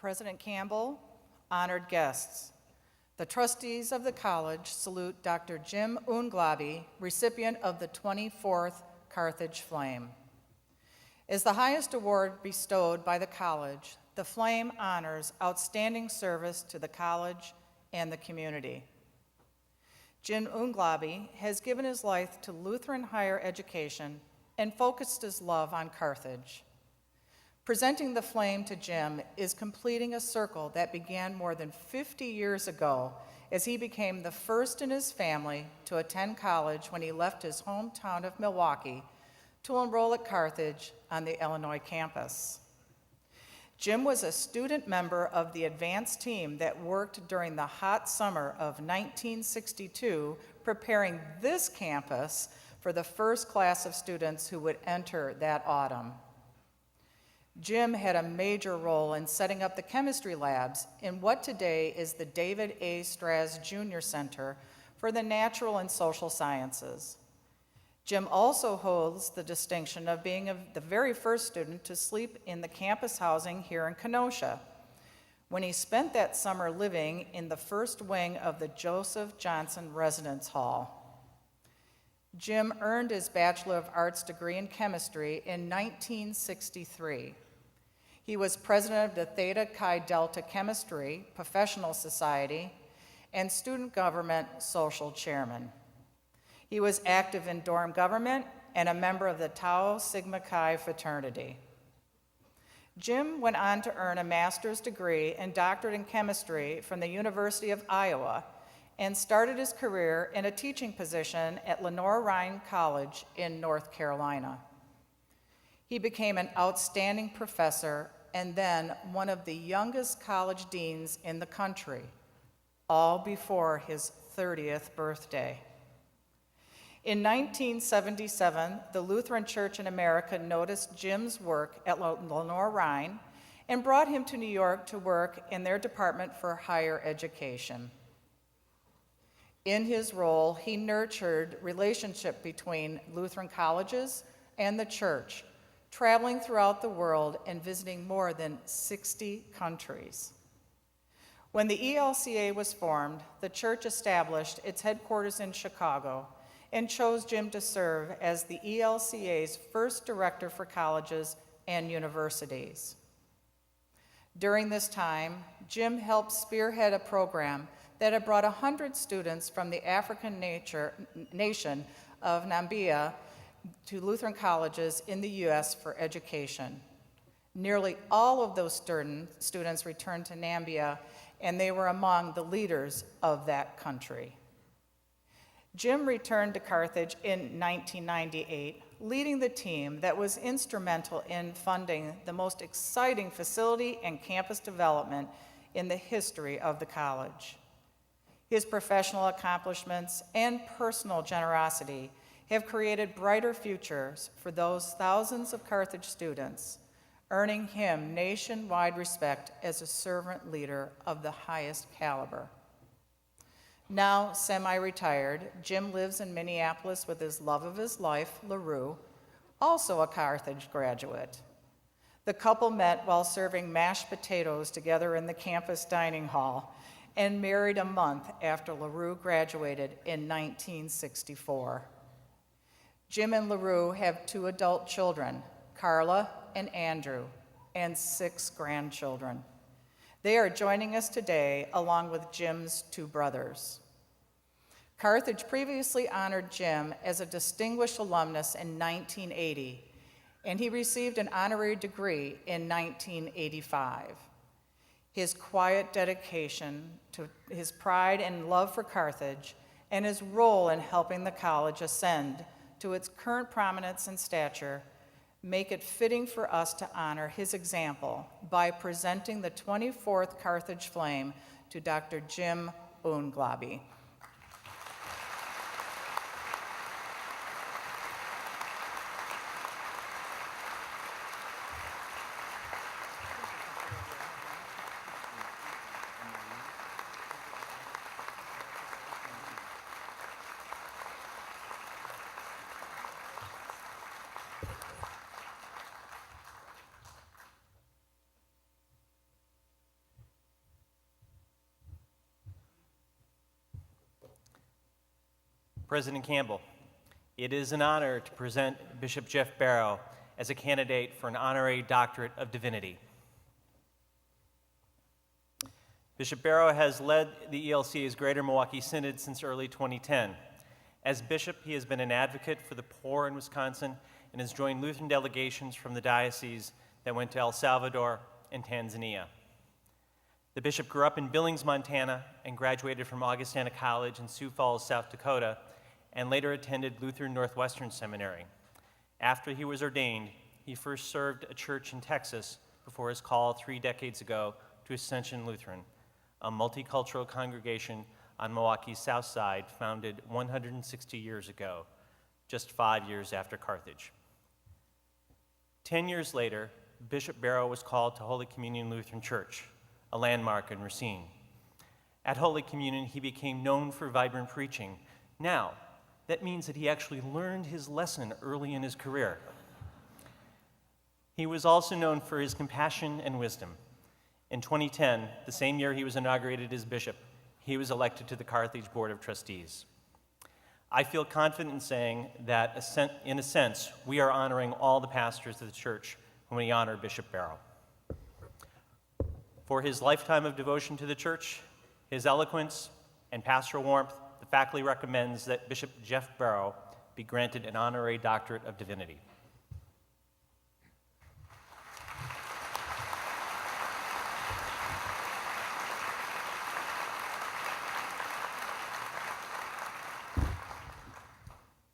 Speaker 1: President Campbell, honored guests. The trustees of the college salute Dr. Jim Unglabi, recipient of the 24th Carthage Flame. As the highest award bestowed by the college, the Flame honors outstanding service to the college and the community. Jim Unglabi has given his life to Lutheran higher education and focused his love on Carthage. Presenting the Flame to Jim is completing a circle that began more than 50 years ago as he became the first in his family to attend college when he left his hometown of Milwaukee to enroll at Carthage on the Illinois campus. Jim was a student member of the advanced team that worked during the hot summer of 1962, preparing this campus for the first class of students who would enter that autumn. Jim had a major role in setting up the chemistry labs in what today is the David A. Straz Jr. Center for the Natural and Social Sciences. Jim also holds the distinction of being the very first student to sleep in the campus housing here in Kenosha, when he spent that summer living in the first wing of the Joseph Johnson Residence Hall. Jim earned his Bachelor of Arts degree in chemistry in 1963. He was president of the Theta Chi Delta Chemistry Professional Society and student government social chairman. He was active in dorm government and a member of the Tau Sigma Chi fraternity. Jim went on to earn a master's degree and doctorate in chemistry from the University of Iowa and started his career in a teaching position at Lenoir-Rhyne College in North Carolina. He became an outstanding professor and then one of the youngest college deans in the country, all before his 30th birthday. In 1977, the Lutheran Church in America noticed Jim's work at Lenoir-Rhyne and brought him to New York to work in their Department for Higher Education. In his role, he nurtured relationship between Lutheran colleges and the church, traveling throughout the world and visiting more than 60 countries. When the ELCA was formed, the church established its headquarters in Chicago and chose Jim to serve as the ELCA's first director for colleges and universities. During this time, Jim helped spearhead a program that had brought 100 students from the African nation of Namibia to Lutheran colleges in the U.S. for education. Nearly all of those students returned to Namibia, and they were among the leaders of that country. Jim returned to Carthage in 1998, leading the team that was instrumental in funding the most exciting facility and campus development in the history of the college. His professional accomplishments and personal generosity have created brighter futures for those thousands of Carthage students, earning him nationwide respect as a servant leader of the highest caliber. Now semi-retired, Jim lives in Minneapolis with his love of his life, LaRue, also a Carthage graduate. The couple met while serving mashed potatoes together in the campus dining hall and married a month after LaRue graduated in 1964. Jim and LaRue have 2 adult children, Carla and Andrew, and 6 grandchildren. They are joining us today along with Jim's 2 brothers. Carthage previously honored Jim as a distinguished alumnus in 1980, and he received an honorary degree in 1985. His quiet dedication to his pride and love for Carthage and his role in helping the college ascend to its current prominence and stature make it fitting for us to honor his example by presenting the 24th Carthage Flame to Dr. Jim Unglabi.
Speaker 2: President Campbell, it is an honor to present Bishop Jeff Barrow as a candidate for an honorary doctorate of divinity. Bishop Barrow has led the ELCA's Greater Milwaukee Synod since early 2010. As bishop, he has been an advocate for the poor in Wisconsin and has joined Lutheran delegations from the diocese that went to El Salvador and Tanzania. The bishop grew up in Billings, Montana, and graduated from Augustana College in Sioux Falls, South Dakota, and later attended Lutheran Northwestern Seminary. After he was ordained, he first served a church in Texas before his call 3 decades ago to Ascension Lutheran, a multicultural congregation on Milwaukee's south side founded 160 years ago, just 5 years after Carthage. 10 years later, Bishop Barrow was called to Holy Communion Lutheran Church, a landmark in Racine. At Holy Communion, he became known for vibrant preaching. Now, that means that he actually learned his lesson early in his career. He was also known for his compassion and wisdom. In 2010, the same year he was inaugurated as bishop, he was elected to the Carthage Board of Trustees. I feel confident in saying that, in a sense, we are honoring all the pastors of the church when we honor Bishop Barrow. For his lifetime of devotion to the church, his eloquence, and pastoral warmth, the faculty recommends that Bishop Jeff Barrow be granted an honorary doctorate of divinity.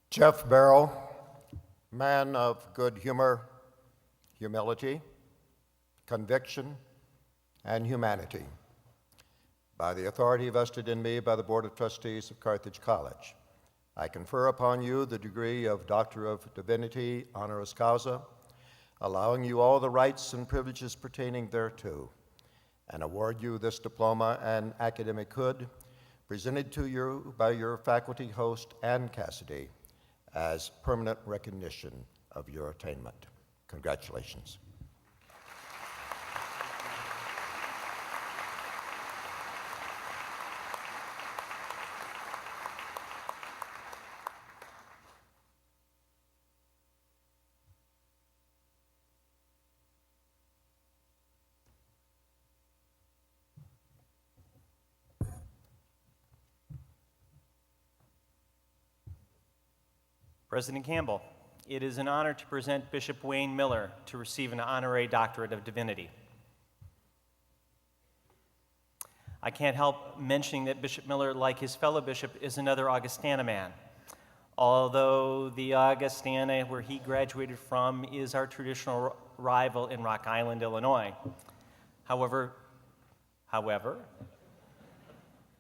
Speaker 28: Jeff Barrow, man of good humor, humility, conviction, and humanity. By the authority vested in me by the Board of Trustees of Carthage College, I confer upon you the degree of Doctor of Divinity honoris causa, allowing you all the rights and privileges pertaining thereto, and award you this diploma and academic hood presented to you by your faculty host, Ann Cassidy, as permanent recognition of your attainment. Congratulations.
Speaker 2: President Campbell, it is an honor to present Bishop Wayne Miller to receive an honorary doctorate of divinity. I can't help mentioning that Bishop Miller, like his fellow bishop, is another Augustana man. Although the Augustana where he graduated from is our traditional rival in Rock Island, Illinois. However,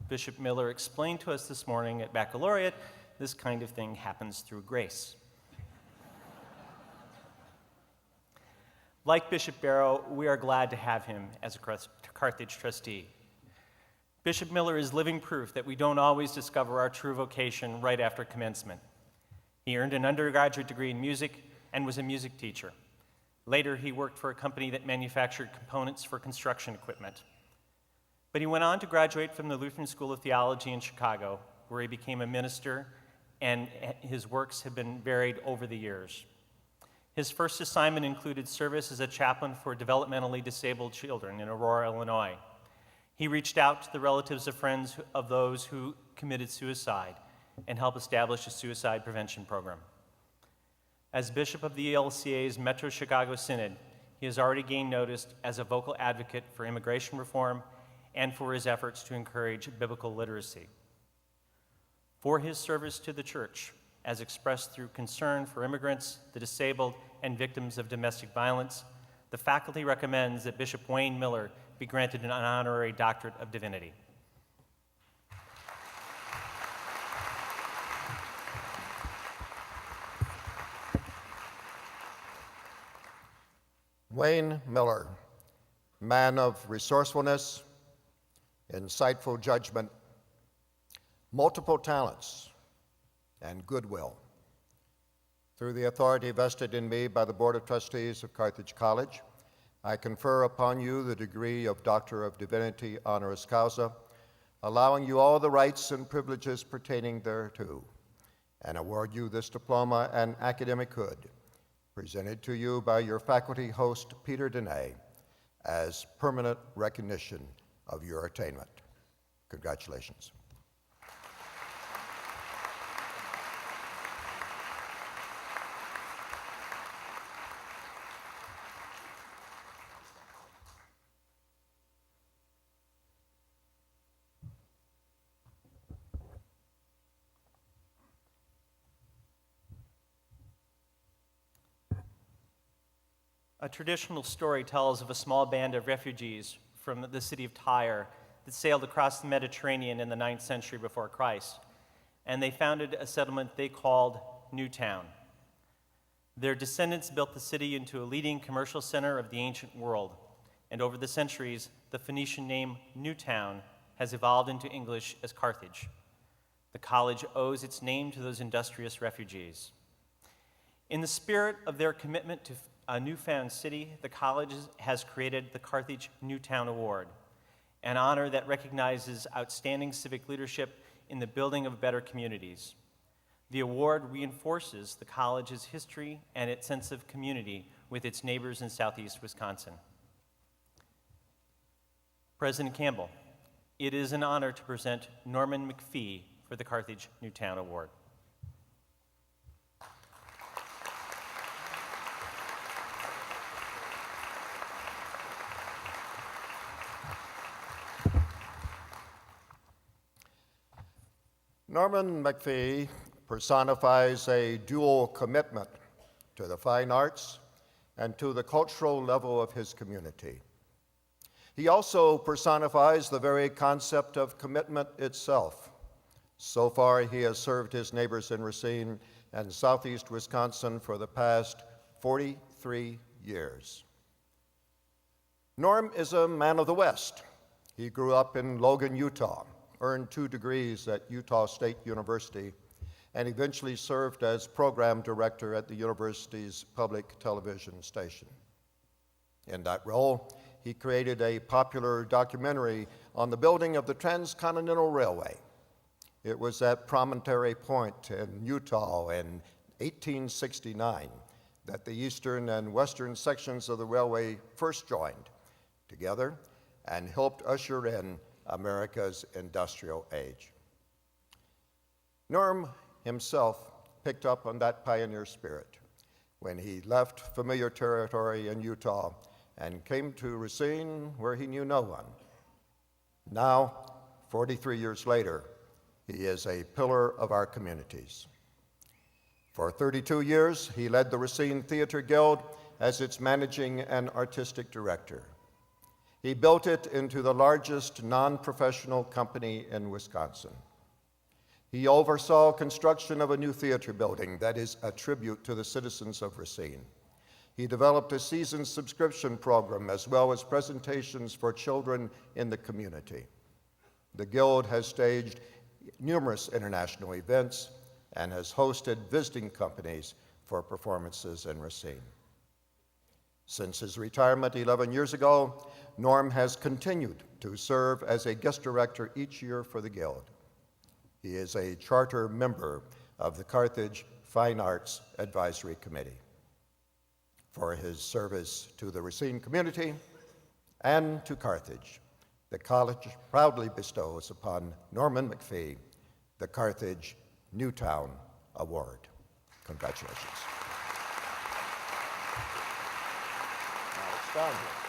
Speaker 2: Bishop Miller explained to us this morning at Baccalaureate, this kind of thing happens through grace. Like Bishop Barrow, we are glad to have him as a Carthage trustee. Bishop Miller is living proof that we don't always discover our true vocation right after commencement. He earned an undergraduate degree in music and was a music teacher. Later, he worked for a company that manufactured components for construction equipment. But he went on to graduate from the Lutheran School of Theology in Chicago, where he became a minister, and his works have been varied over the years. His first assignment included service as a chaplain for developmentally disabled children in Aurora, Illinois. He reached out to the relatives of friends of those who committed suicide and helped establish a suicide prevention program. As bishop of the ELCA's Metro Chicago Synod, he has already gained notice as a vocal advocate for immigration reform and for his efforts to encourage biblical literacy. For his service to the church, as expressed through concern for immigrants, the disabled, and victims of domestic violence, the faculty recommends that Bishop Wayne Miller be granted an honorary doctorate of divinity.
Speaker 28: Wayne Miller, man of resourcefulness, insightful judgment, multiple talents, and goodwill. Through the authority vested in me by the Board of Trustees of Carthage College, I confer upon you the degree of Doctor of Divinity honoris causa, allowing you all the rights and privileges pertaining thereto, and award you this diploma and academic hood, presented to you by your faculty host, Peter Dene, as permanent recognition of your attainment. Congratulations.
Speaker 2: A traditional story tells of a small band of refugees from the city of Tyre that sailed across the Mediterranean in the 9th century before Christ, and they founded a settlement they called Newtown. Their descendants built the city into a leading commercial center of the ancient world, and over the centuries, the Phoenician name Newtown has evolved into English as Carthage. The college owes its name to those industrious refugees. In the spirit of their commitment to a newfound city, the college has created the Carthage Newtown Award, an honor that recognizes outstanding civic leadership in the building of better communities. The award reinforces the college's history and its sense of community with its neighbors in southeast Wisconsin. President Campbell, it is an honor to present Norman McPhee for the Carthage Newtown Award.
Speaker 28: Norman McPhee personifies a dual commitment to the fine arts and to the cultural level of his community. He also personifies the very concept of commitment itself. So far, he has served his neighbors in Racine and southeast Wisconsin for the past 43 years. Norm is a man of the West. He grew up in Logan, Utah, earned 2 degrees at Utah State University, and eventually served as program director at the university's public television station. In that role, he created a popular documentary on the building of the Transcontinental Railway. It was at Promontory Point in Utah in 1869 that the eastern and western sections of the railway first joined together and helped usher in America's industrial age. Norm himself picked up on that pioneer spirit when he left familiar territory in Utah and came to Racine, where he knew no one. Now, 43 years later, he is a pillar of our communities. For 32 years, he led the Racine Theater Guild as its managing and artistic director. He built it into the largest non-professional company in Wisconsin. He oversaw construction of a new theater building that is a tribute to the citizens of Racine. He developed a season subscription program as well as presentations for children in the community. The Guild has staged numerous international events and has hosted visiting companies for performances in Racine. Since his retirement 11 years ago, Norm has continued to serve as a guest director each year for the Guild. He is a charter member of the Carthage Fine Arts Advisory Committee. For his service to the Racine community and to Carthage, the college proudly bestows upon Norman McPhee the Carthage Newtown Award. Congratulations. Now it's down here.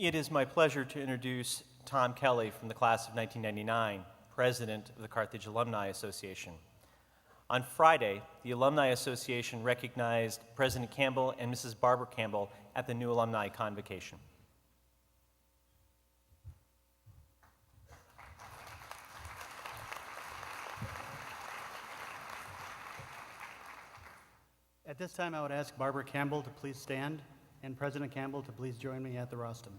Speaker 2: It is my pleasure to introduce Tom Kelly from the class of 1999, president of the Carthage Alumni Association. On Friday, the Alumni Association recognized President Campbell and Mrs. Barbara Campbell at the new alumni convocation.
Speaker 3: At this time, I would ask Barbara Campbell to please stand and President Campbell to please join me at the rostrum.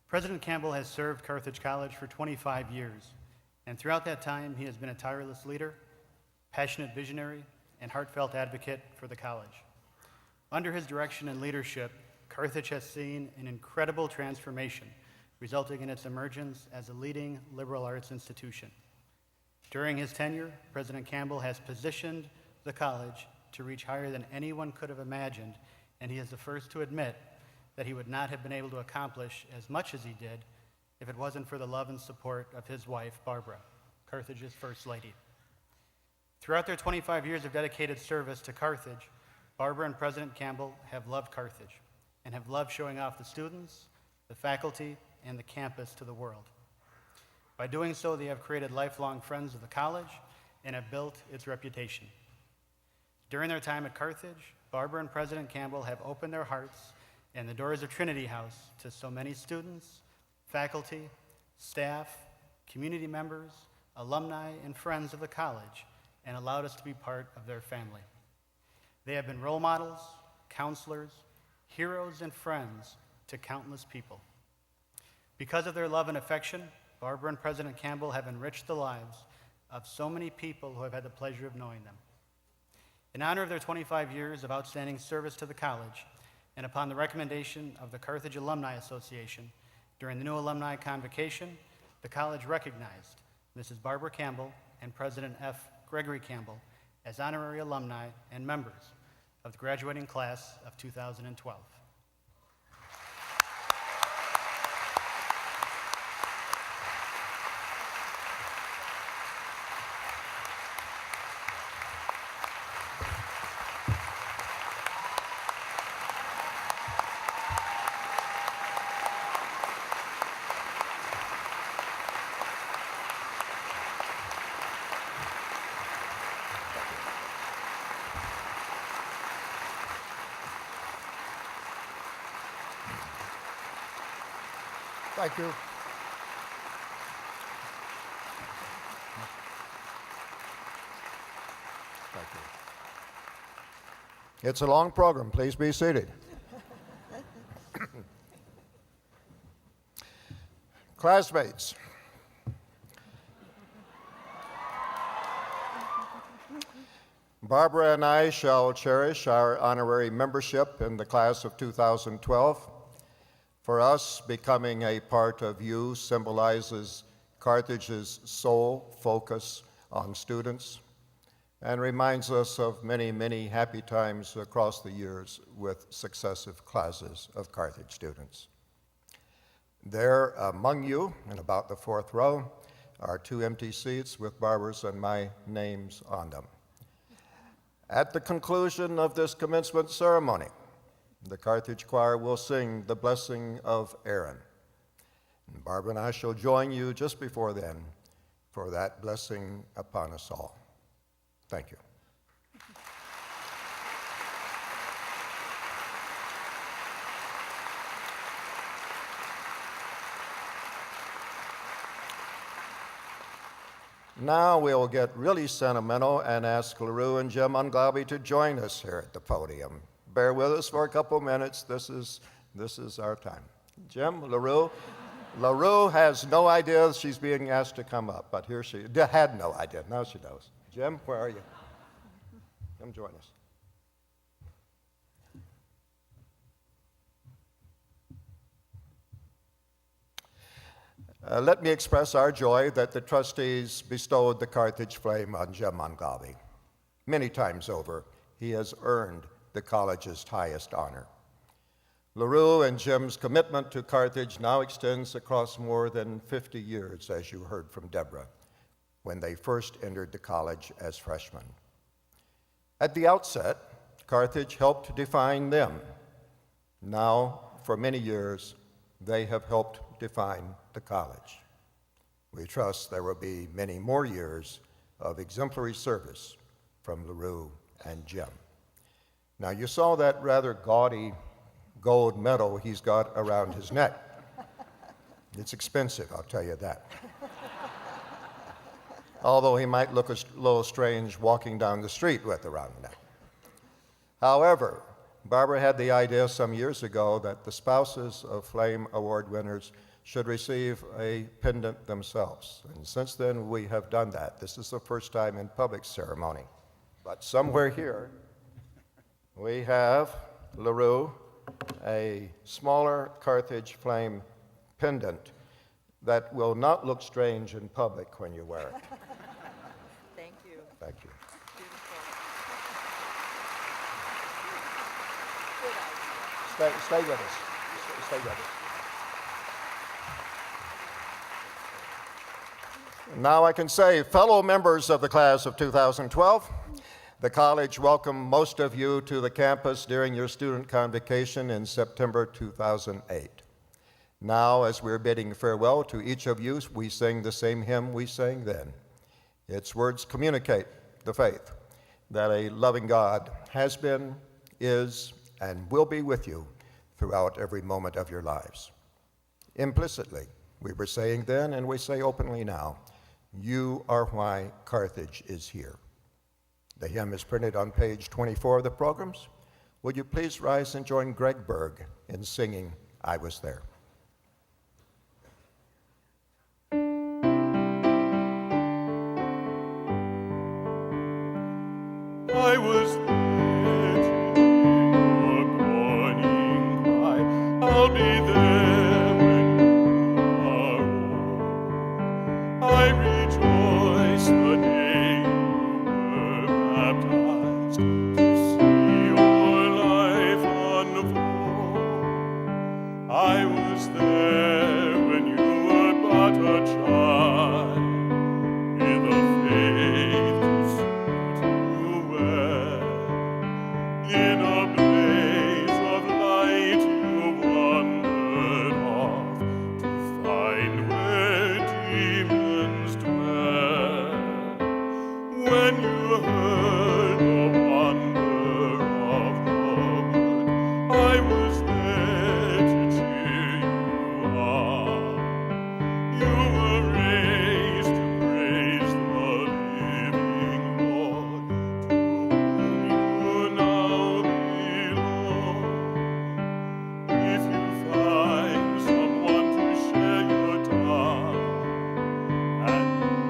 Speaker 3: President Campbell has served Carthage College for 25 years, and throughout that time, he has been a tireless leader, passionate visionary, and heartfelt advocate for the college. Under his direction and leadership, Carthage has seen an incredible transformation, resulting in its emergence as a leading liberal arts institution. During his tenure, President Campbell has positioned the college to reach higher than anyone could have imagined, and he is the first to admit that he would not have been able to accomplish as much as he did if it wasn't for the love and support of his wife, Barbara, Carthage's First Lady. Throughout their 25 years of dedicated service to Carthage, Barbara and President Campbell have loved Carthage and have loved showing off the students, the faculty, and the campus to the world. By doing so, they have created lifelong friends of the college and have built its reputation. During their time at Carthage, Barbara and President Campbell have opened their hearts and the doors of Trinity House to so many students, faculty, staff, community members, alumni, and friends of the college, and allowed us to be part of their family. They have been role models, counselors, heroes, and friends to countless people. Because of their love and affection, Barbara and President Campbell have enriched the lives of so many people who have had the pleasure of knowing them. In honor of their 25 years of outstanding service to the college, and upon the recommendation of the Carthage Alumni Association, during the new alumni convocation, the college recognized Mrs. Barbara Campbell and President F. Gregory Campbell as honorary alumni and members of the graduating class of 2012.
Speaker 28: Thank you. Thank you. It's a long program. Please be seated. Classmates, Barbara and I shall cherish our honorary membership in the class of 2012. For us, becoming a part of you symbolizes Carthage's sole focus on students and reminds us of many, many happy times across the years with successive classes of Carthage students. There among you, in about the fourth row, are 2 empty seats with Barbara's and my names on them. At the conclusion of this commencement ceremony, the Carthage Choir will sing the blessing of Aaron. And Barbara and I shall join you just before then for that blessing upon us all. Thank you. Now we'll get really sentimental and ask LaRue and Jim Unglaby to join us here at the podium. Bear with us for a couple minutes. This is our time. Jim, LaRue. LaRue has no idea she's being asked to come up, but here she had no idea. Now she knows. Jim, where are you? Come join us. Let me express our joy that the trustees bestowed the Carthage Flame on Jim Unglaby. Many times over, he has earned the college's highest honor. LaRue and Jim's commitment to Carthage now extends across more than 50 years, as you heard from Deborah, when they first entered the college as freshmen. At the outset, Carthage helped define them. Now, for many years, they have helped define the college. We trust there will be many more years of exemplary service from LaRue and Jim. Now, you saw that rather gaudy gold medal he's got around his neck. It's expensive, I'll tell you that. Although he might look a little strange walking down the street with around the neck. However, Barbara had the idea some years ago that the spouses of Flame Award winners should receive a pendant themselves. And since then, we have done that. This is the first time in public ceremony. But somewhere here, we have, LaRue, a smaller Carthage flame pendant that will not look strange in public when you wear it.
Speaker 1: Thank you.
Speaker 28: Thank you. Stay with us. Stay with us. Now I can say, fellow members of the class of 2012, the college welcomed most of you to the campus during your student convocation in September 2008. Now, as we're bidding farewell to each of you, we sing the same hymn we sang then. Its words communicate the faith that a loving God has been, is, and will be with you throughout every moment of your lives. Implicitly, we were saying then, and we say openly now, you are why Carthage is here. The hymn is printed on page 24 of the programs. Would you please rise and join Greg Berg in singing, I Was There.
Speaker 19: I was there to hear your morning cry. I'll be there when you are old. I rejoice the day you were baptized to see your life unfold. I was there when you were but a child, with a faith to suit you well. In a blaze of light you wandered off to find where demons dwell. When you heard the wonder of the word, I was there to cheer you on. You were raised to praise the living Lord, to whom you now belong. If you find someone to share your time and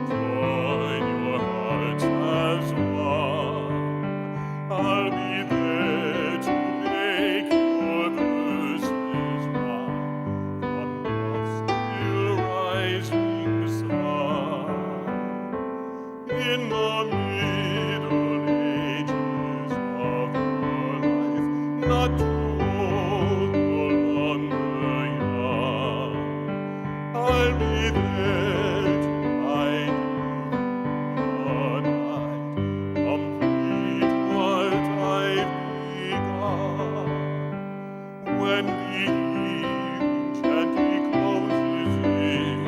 Speaker 19: join your hearts as one, I'll be there to make your verses rhyme on the still rising sun. In the Middle Ages of your life, not too old, no longer young, I'll be there to guide you through the night, complete what I've begun. When the evening gently closes in,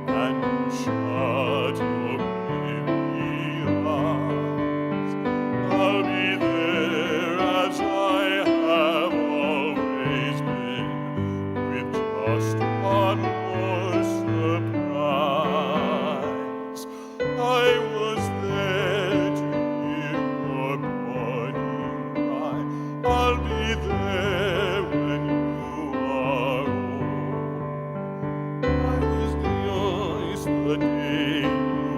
Speaker 19: and you shut your weary eyes, I'll be there as I have always been, with just one more surprise. I was there to hear your morning cry. I'll be there when you are old. I was yours the day you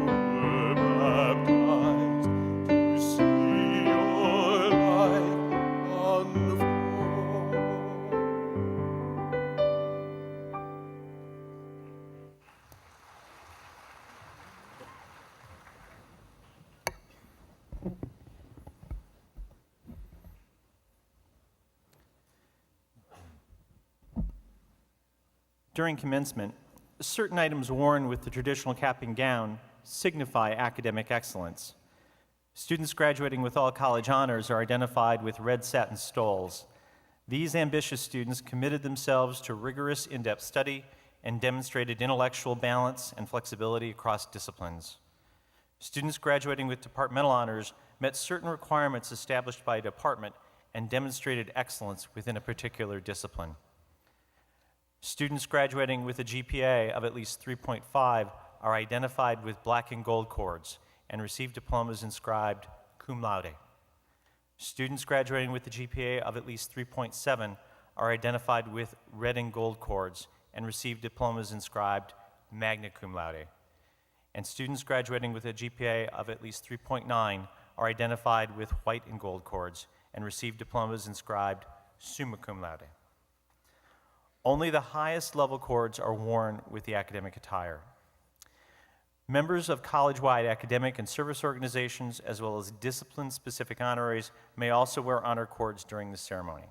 Speaker 19: were baptized to see your life unfold.
Speaker 2: During commencement, certain items worn with the traditional cap and gown signify academic excellence. Students graduating with all college honors are identified with red satin stoles. These ambitious students committed themselves to rigorous in-depth study and demonstrated intellectual balance and flexibility across disciplines. Students graduating with departmental honors met certain requirements established by a department and demonstrated excellence within a particular discipline. Students graduating with a GPA of at least 3.5 are identified with black and gold cords and receive diplomas inscribed cum laude. Students graduating with a GPA of at least 3.7 are identified with red and gold cords and received diplomas inscribed magna cum laude. And students graduating with a GPA of at least 3.9 are identified with white and gold cords and receive diplomas inscribed summa cum laude. Only the highest level cords are worn with the academic attire. Members of college-wide academic and service organizations, as well as discipline-specific honoraries, may also wear honor cords during the ceremony.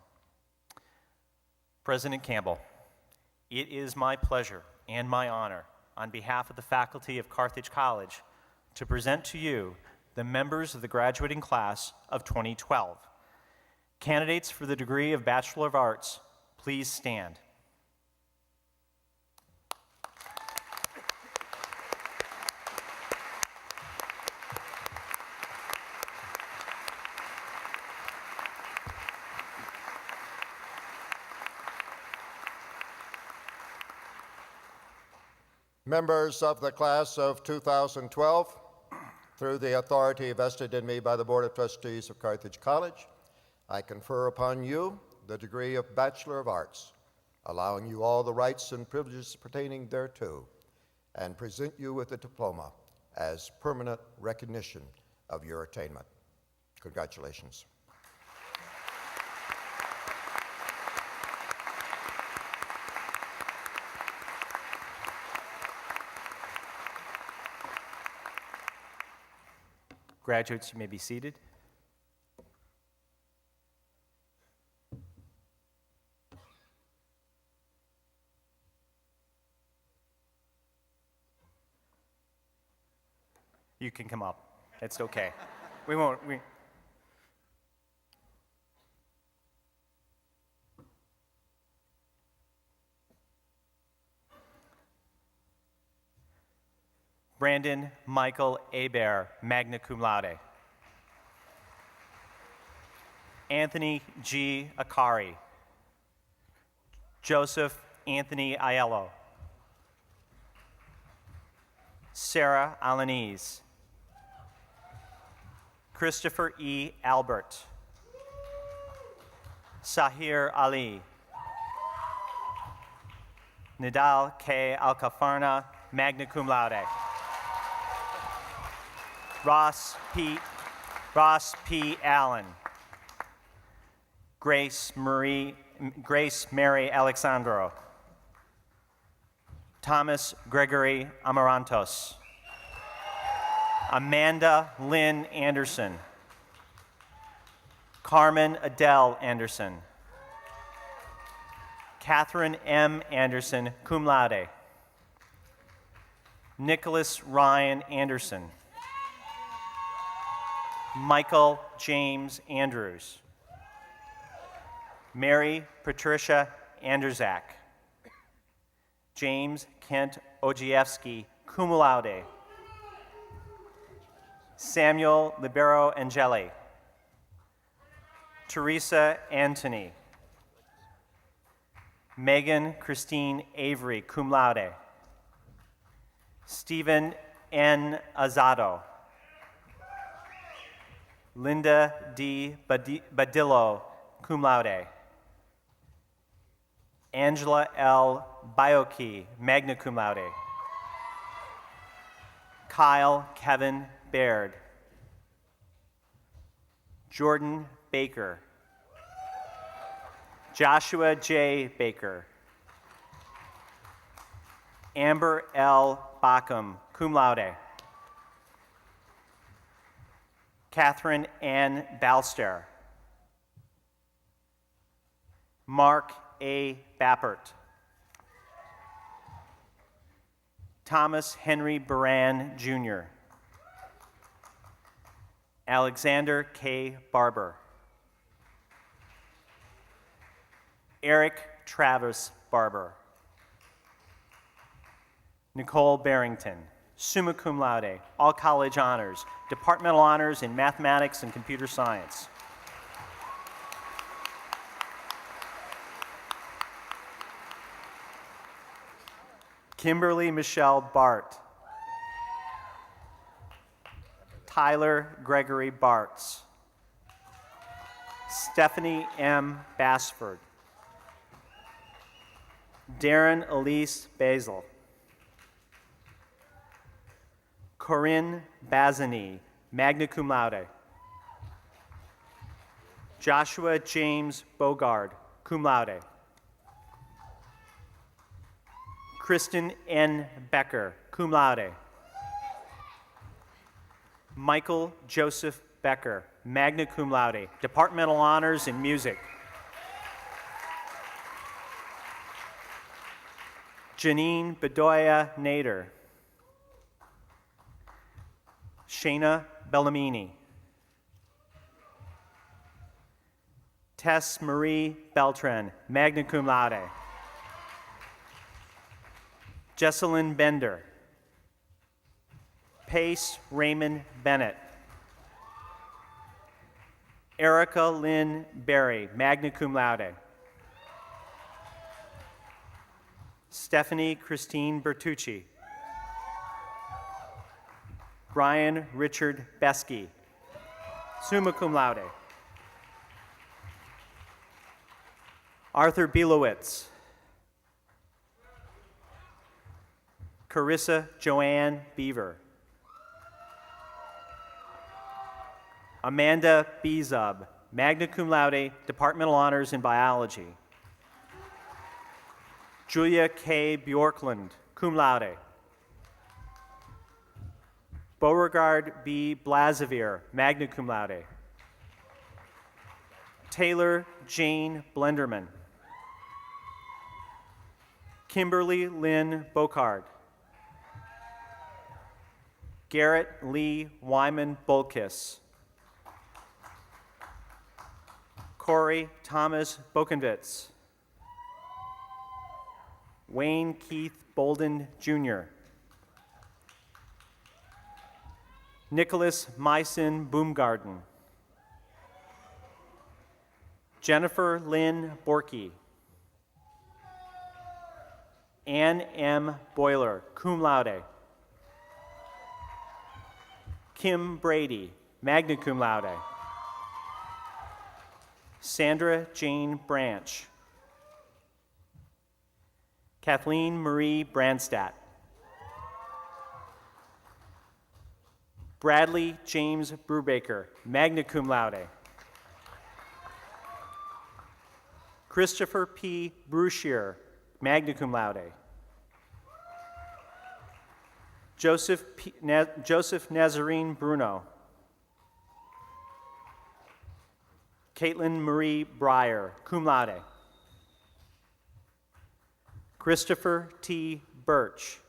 Speaker 2: President Campbell, it is my pleasure and my honor, on behalf of the faculty of Carthage College, to present to you the members of the graduating class of 2012. Candidates for the degree of Bachelor of Arts, please stand.
Speaker 28: Members of the class of 2012, through the authority vested in me by the Board of Trustees of Carthage College, I confer upon you the degree of Bachelor of Arts, allowing you all the rights and privileges pertaining thereto, and present you with a diploma as permanent recognition of your attainment. Congratulations.
Speaker 2: Graduates, you may be seated. You can come up. It's okay. We won't. Brandon Michael Hebert, magna cum laude. Anthony G. Akari. Joseph Anthony Aiello. Sarah Alanese. Christopher E. Albert. Sahir Ali. Nidal K. Alcafarna, magna cum laude. Ross P. Allen. Grace Mary Alexandro. Thomas Gregory Amarantos. Amanda Lynn Anderson. Carmen Adele Anderson. Catherine M. Anderson, cum laude. Nicholas Ryan Anderson. Michael James Andrews. Mary Patricia Anderzak. James Kent Ogievsky, cum laude. Samuel Libero Angeli. Teresa Antony. Megan Christine Avery, cum laude. Stephen N. Azado. Linda D. Badillo, cum laude. Angela L. Bioki, magna cum laude. Kyle Kevin Baird. Jordan Baker. Joshua J. Baker. Amber L. Backham, cum laude. Catherine Ann Balster. Mark A. Bappert. Thomas Henry Baran, Jr. Alexander K. Barber. Eric Travis Barber. Nicole Barrington, summa cum laude, all college honors, departmental honors in mathematics and computer science. Kimberly Michelle Bart. Tyler Gregory Bartz. Stephanie M. Bassford. Darren Elise Basil. Corinne Bazany, magna cum laude. Joshua James Bogard, cum laude. Kristen N. Becker, cum laude. Michael Joseph Becker, magna cum laude, departmental honors in music. Janine Bedoya Nader. Shayna Bellamini. Tess Marie Beltran, magna cum laude. Jesselyn Bender. Pace Raymond Bennett. Erica Lynn Berry, magna cum laude. Stephanie Christine Bertucci. Brian Richard Besky, summa cum laude. Arthur Bielowitz. Carissa Joanne Beaver. Amanda Bezub, magna cum laude, departmental honors in biology. Julia K. Bjorklund, cum laude. Beauregard B. Blazavir, magna cum laude. Taylor Jane Blenderman. Kimberly Lynn Bocard. Garrett Lee Wyman Bolkis. Corey Thomas Bokenvitz. Wayne Keith Bolden, Jr. Nicholas Myson Boomgarden. Jennifer Lynn Borkey. Ann M. Boyler, cum laude. Kim Brady, magna cum laude. Sandra Jane Branch. Kathleen Marie Brandstadt. Bradley James Brubaker, magna cum laude. Christopher P. Bruschier, magna cum laude. Joseph Nazarene Bruno. Caitlin Marie Breyer, cum laude. Christopher T. Birch.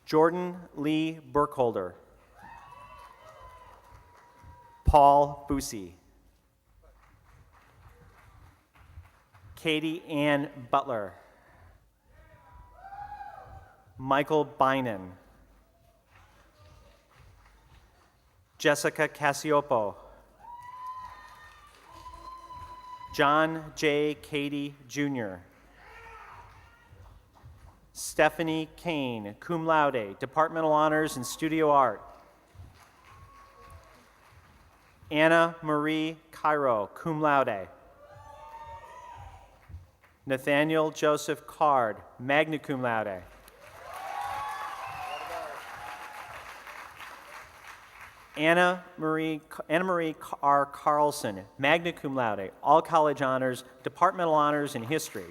Speaker 2: Jordan Lee Burkholder. Paul Busey. Katie Ann Butler. Michael Bynan. Jessica Cassiopo. John J. Cady, Jr. Stephanie Kane, cum laude, departmental honors in studio art. Anna Marie Cairo, cum laude. Nathaniel Joseph Card, magna cum laude. Anna Marie R. Carlson, magna cum laude, all college honors, departmental honors in history.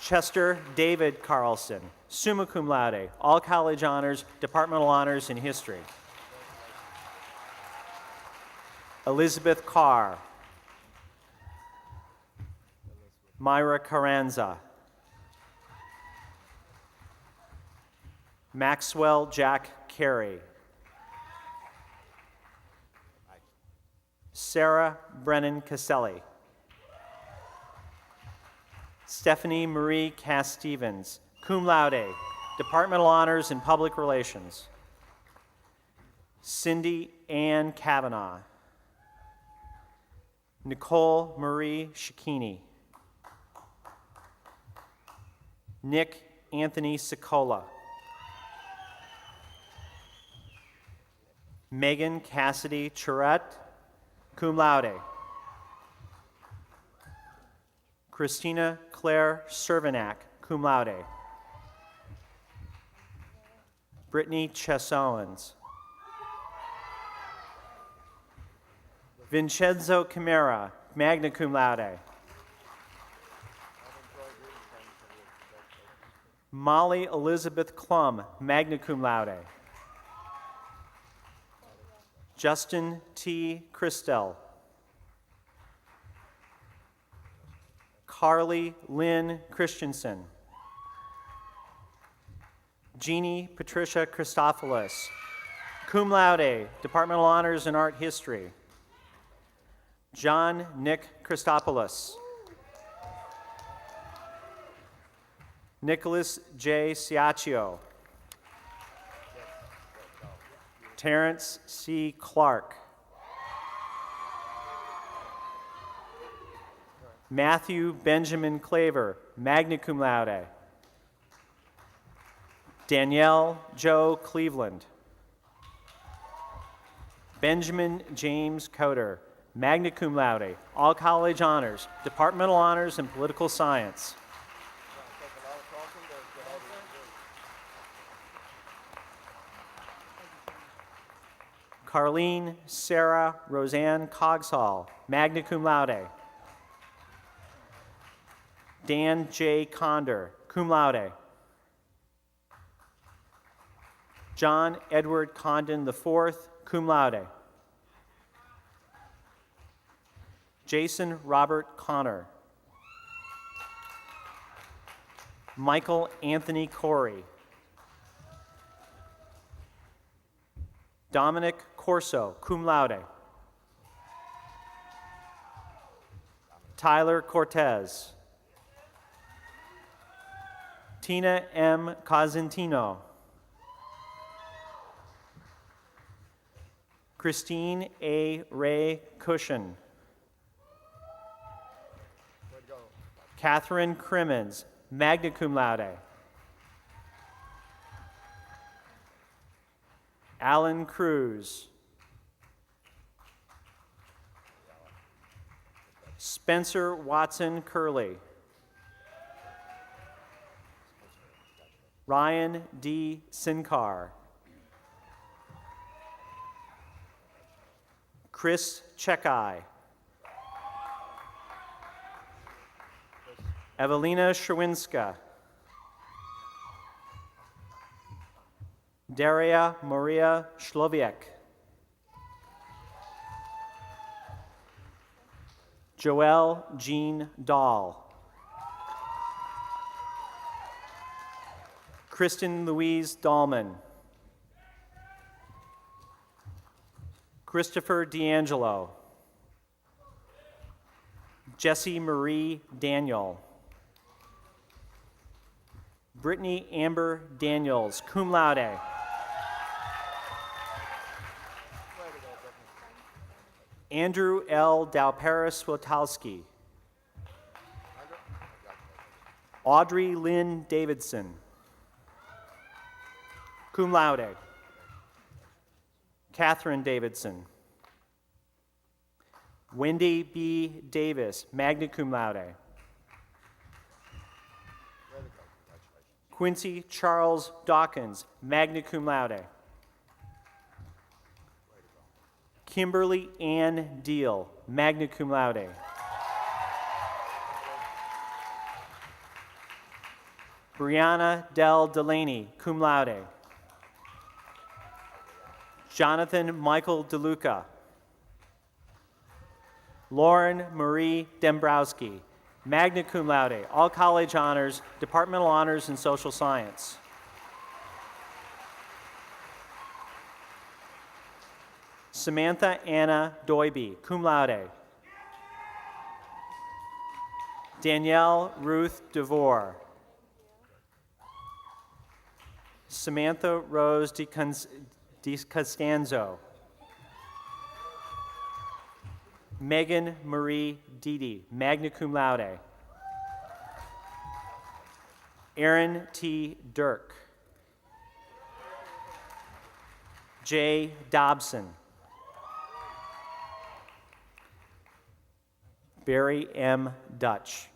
Speaker 2: Chester David Carlson, summa cum laude, all college honors, departmental honors in history. Elizabeth Carr. Myra Carranza. Maxwell Jack Carey. Sarah Brennan Caselli. Stephanie Marie Cass Stevens, cum laude, departmental honors in public relations. Cindy Ann Kavanaugh. Nicole Marie Shikini. Nick Anthony Sicola. Megan Cassidy Charette, cum laude. Christina Claire Cervenak, cum laude. Brittany Chesowens. Vincenzo Camara, magna cum laude. Molly Elizabeth Klum, magna cum laude. Justin T. Christel. Carly Lynn Christensen. Jeannie Patricia Christophilus, cum laude, Departmental Honors in Art History. John Nick Christopoulos. Nicholas J. Ciaccio. Terrence C. Clark. Matthew Benjamin Claver, magna cum laude. Danielle Joe Cleveland. Benjamin James Coder, magna cum laude, all college honors, departmental honors in political science. Carlene Sarah Roseanne Cogsall, magna cum laude. Dan J. Condor, cum laude. John Edward Condon IV, cum laude. Jason Robert Connor. Michael Anthony Corey. Dominic Corso, cum laude. Tyler Cortez. Tina M. Cosentino. Christine A. Ray Cushion. Catherine Crimmins, magna cum laude. Alan Cruz. Spencer Watson Curley. Ryan D. Sincar. Chris Chekai. Evelina Sherwinska. Daria Maria Shloviek. Joelle Jean Dahl. Kristen Louise Dahlman. Christopher D'Angelo. Jessie Marie Daniel. Brittany Amber Daniels, cum laude. Andrew L. Dalparis Wotalski. Audrey Lynn Davidson, cum laude. Catherine Davidson. Wendy B. Davis, magna cum laude. Quincy Charles Dawkins, magna cum laude. Kimberly Ann Deal, magna cum laude. Brianna Del Delaney, cum laude. Jonathan Michael DeLuca. Lauren Marie Dembrowski, magna cum laude, all college honors, departmental honors in social science. Samantha Anna Doiby, cum laude. Danielle Ruth DeVore. Samantha Rose DiCostanzo. Megan Marie Didi, magna cum laude. Aaron T. Dirk. Jay Dobson. Barry M. Dutch.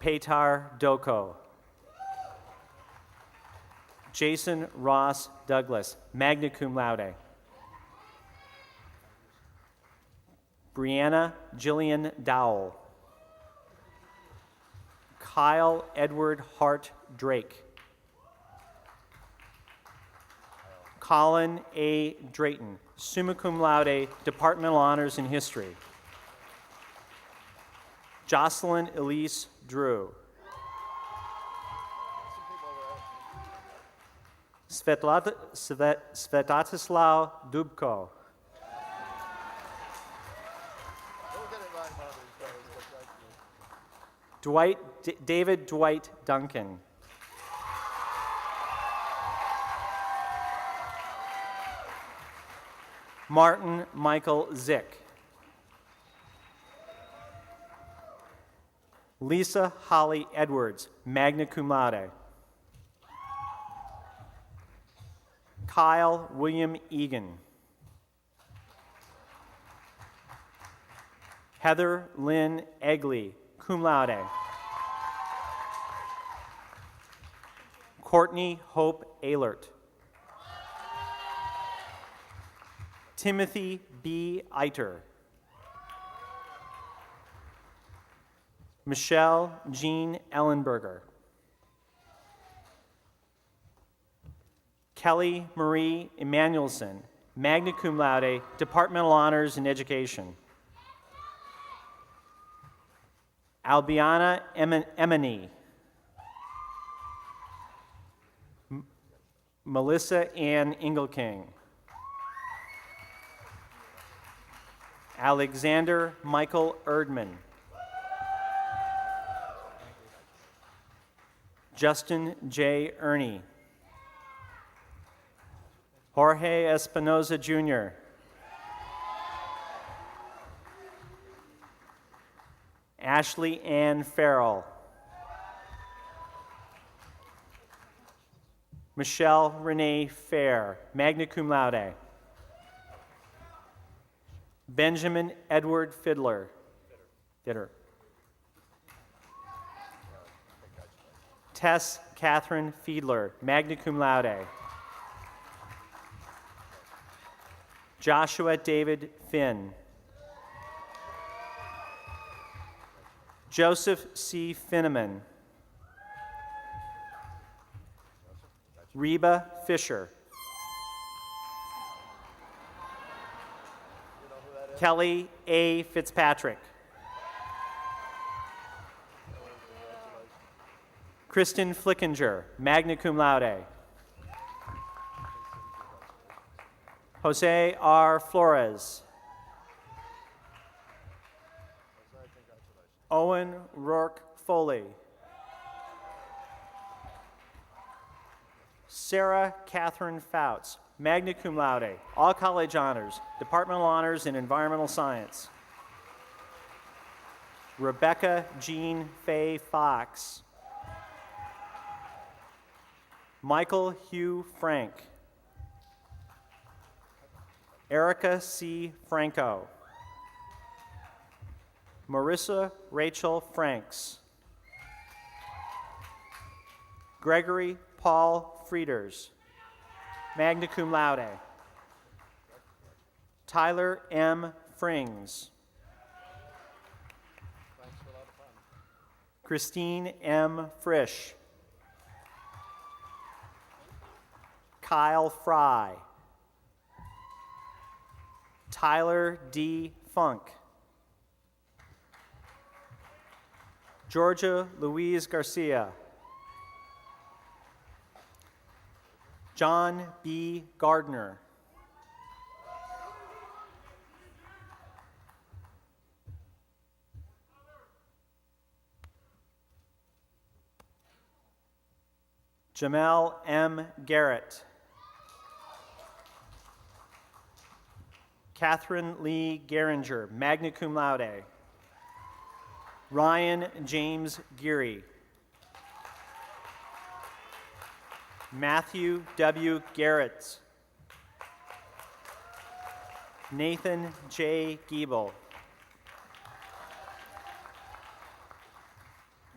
Speaker 2: Petar Doko. Jason Ross Douglas, magna cum laude. Brianna Jillian Dowell. Kyle Edward Hart Drake. Colin A. Drayton, summa cum laude, departmental honors in history. Jocelyn Elise Drew. Svetoslav Dubko. David Dwight Duncan. Martin Michael Zick. Lisa Holly Edwards, magna cum laude. Kyle William Egan. Heather Lynn Egley, cum laude. Courtney Hope Ehlert. Timothy B. Eiter. Michelle Jean Ellenberger. Kelly Marie Emanuelson, magna cum laude, departmental honors in education. Albiana Emini. Melissa Ann Engelking. Alexander Michael Erdman. Justin J. Ernie. Jorge Espinoza Jr. Ashley Ann Farrell. Michelle Renee Fair, magna cum laude. Benjamin Edward Fiddler. Tess Catherine Fiedler, magna cum laude. Joshua David Finn. Joseph C. Finneman. Reba Fisher. Kelly A. Fitzpatrick. Kristen Flickinger, magna cum laude. Jose R. Flores. Owen Rourke Foley. Sarah Catherine Fouts, magna cum laude, all college honors, departmental honors in environmental science. Rebecca Jean Faye Fox. Michael Hugh Frank. Erica C. Franco. Marissa Rachel Franks. Gregory Paul Frieders, magna cum laude. Tyler M. Frings. Christine M. Frisch. Kyle Fry. Tyler D. Funk. Georgia Louise Garcia. John B. Gardner. Jamel M. Garrett. Catherine Lee Geringer, magna cum laude. Ryan James Geary. Matthew W. Garrett. Nathan J. Giebel.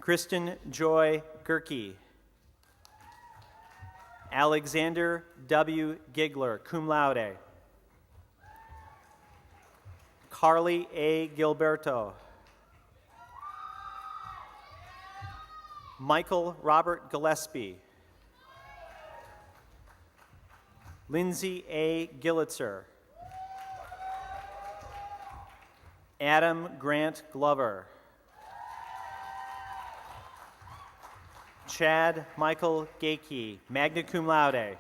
Speaker 2: Kristen Joy Gerke. Alexander W. Gigler, cum laude. Carly A. Gilberto. Michael Robert Gillespie. Lindsay A. Gillitzer. Adam Grant Glover. Chad Michael Gakey, magna cum laude.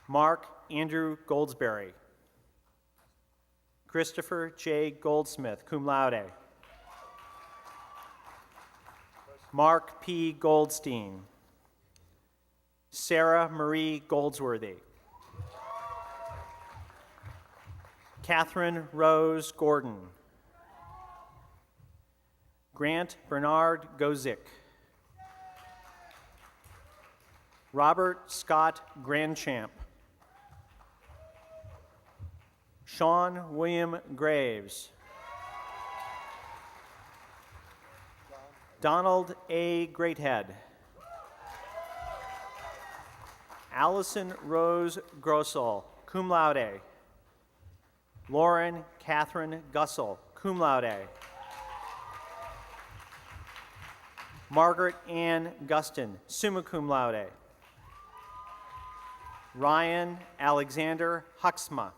Speaker 2: Mark Andrew Goldsberry. Christopher J. Goldsmith, cum laude. Mark P. Goldstein. Sarah Marie Goldsworthy. Catherine Rose Gordon. Grant Bernard Gozick. Robert Scott Grandchamp. Sean William Graves. Donald A. Greathead. Allison Rose Grossel, cum laude. Lauren Catherine Gussel, cum laude. Margaret Ann Guston, summa cum laude. Ryan Alexander Huxma.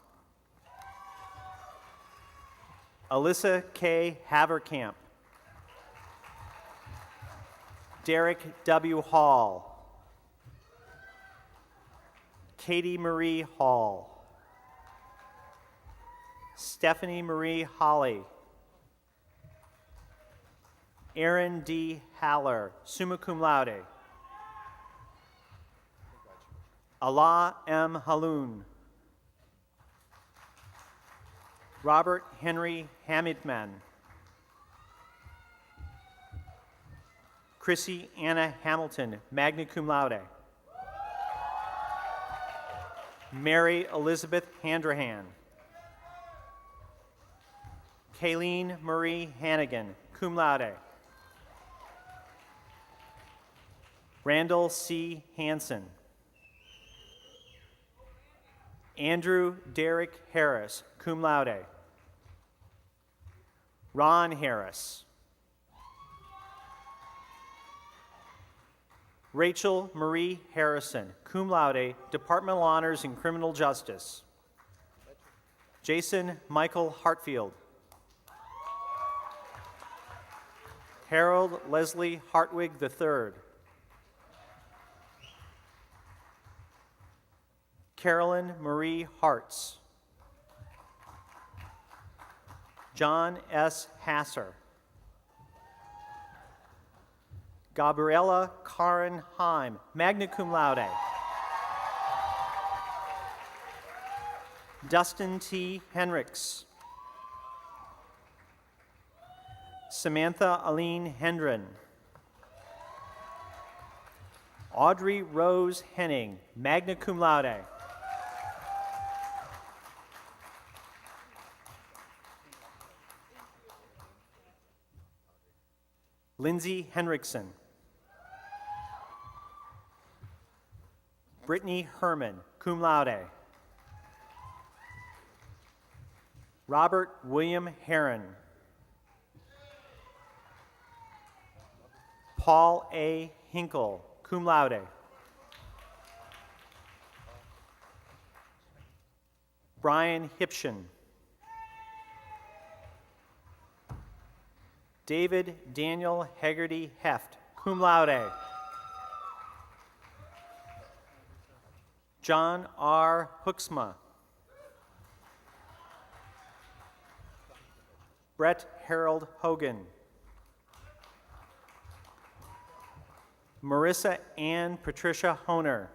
Speaker 2: Alyssa K. Haverkamp. Derek W. Hall. Katie Marie Hall. Stephanie Marie Holly. Aaron D. Haller, summa cum laude. Allah M. Haloun. Robert Henry Hamidman. Chrissy Anna Hamilton, magna cum laude. Mary Elizabeth Handrahan. Kayleen Marie Hannigan, cum laude. Randall C. Hansen. Andrew Derek Harris, cum laude. Ron Harris. Rachel Marie Harrison, cum laude, Departmental Honors in Criminal Justice. Jason Michael Hartfield. Harold Leslie Hartwig III. Carolyn Marie Hartz. John S. Hasser. Gabriella Karen Heim, magna cum laude. Dustin T. Henricks. Samantha Aline Hendren. Audrey Rose Henning, magna cum laude. Lindsay Henriksen. Brittany Herman, cum laude. Robert William Herron. Paul A. Hinkle, cum laude. Brian Hipshin. David Daniel Hegarty Heft, cum laude. John R. Hooksma. Brett Harold Hogan. Marissa Ann Patricia Honer.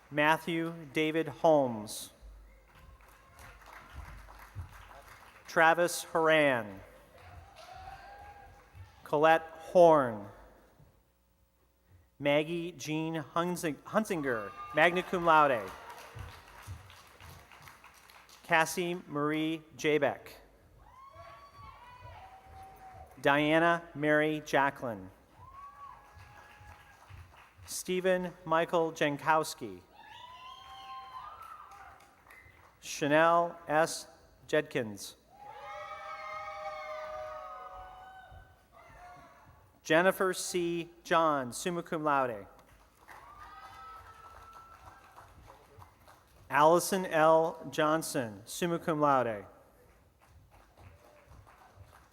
Speaker 2: Matthew David Holmes. Travis Horan. Colette Horn. Maggie Jean Hunsinger, magna cum laude. Cassie Marie Jabeck. Diana Mary Jacqueline. Stephen Michael Jankowski. Chanel S. Jedkins. Jennifer C. John, summa cum laude. Allison L. Johnson, summa cum laude.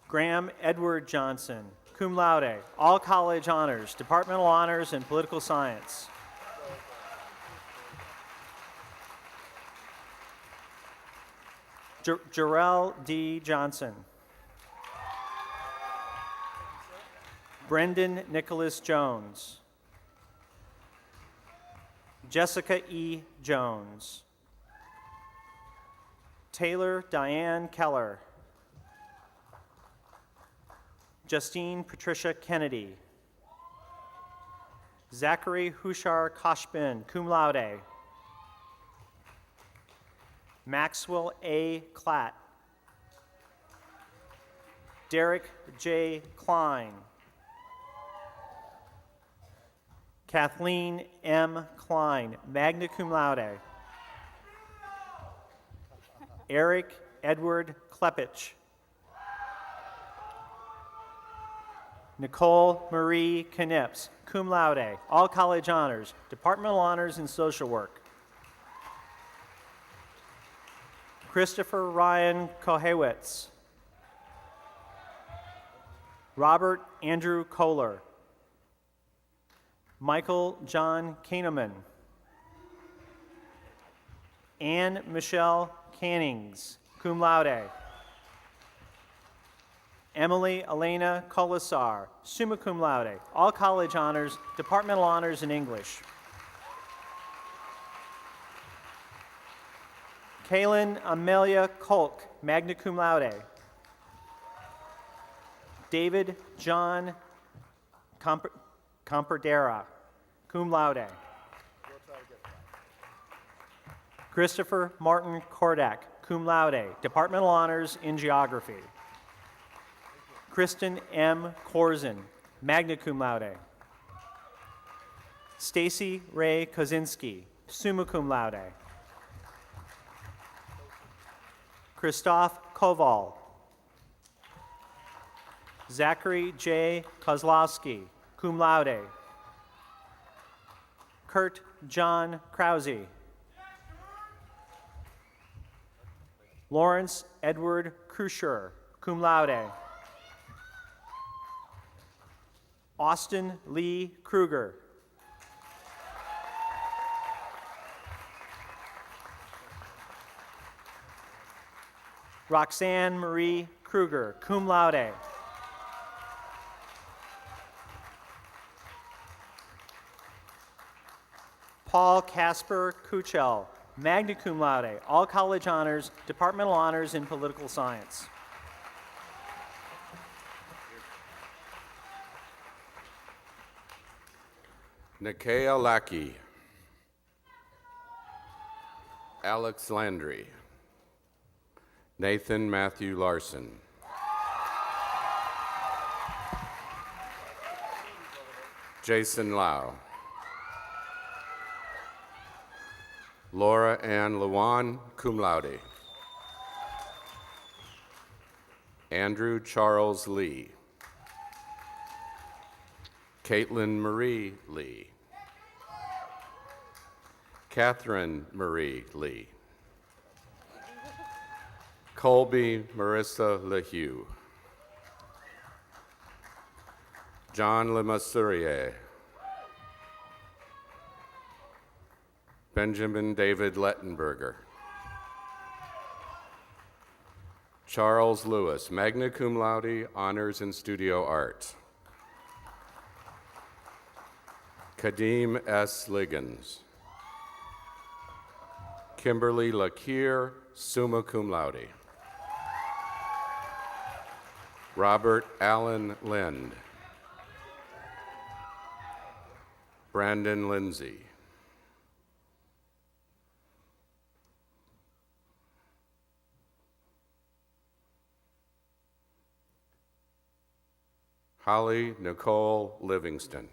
Speaker 2: Graham Edward Johnson, cum laude, all college honors, departmental honors in political science. Jarrell D. Johnson. Brendan Nicholas Jones. Jessica E. Jones. Taylor Diane Keller. Justine Patricia Kennedy. Zachary Hushar Koshbin, cum laude. Maxwell A. Klatt. Derek J. Klein. Kathleen M. Klein, magna cum laude. Eric Edward Klepich. Nicole Marie Knips, cum laude, all college honors, departmental honors in social work. Christopher Ryan Kohewitz. Robert Andrew Kohler. Michael John Kahneman. Anne Michelle Cannings, cum laude. Emily Elena Colasar, summa cum laude, all college honors, departmental honors in English. Kaylin Amelia Kolk, magna cum laude. David John Comperdera, cum laude. Christopher Martin Kordak, cum laude, departmental honors in geography. Kristen M. Korzen, magna cum laude. Stacy Ray Kozinski, summa cum laude. Christoph Koval. Zachary J. Kozlowski, cum laude. Kurt John Krause. Lawrence Edward Krusher, cum laude. Austin Lee Kruger. Roxanne Marie Kruger, cum laude. Paul Casper Kuchel, magna cum laude, all college honors, departmental honors in political science.
Speaker 5: Nikia Lackey. Alex Landry. Nathan Matthew Larson. Jason Lau. Laura Ann Lewan, cum laude. Andrew Charles Lee. Caitlin Marie Lee. Catherine Marie Lee. Colby Marissa LeHue. John Lemasurier. Benjamin David Lettenberger. Charles Lewis, magna cum laude, honors in studio art. Kadeem S. Liggins. Kimberly Lakier, summa cum laude. Robert Allen Lind. Brandon Lindsay. Holly Nicole Livingston.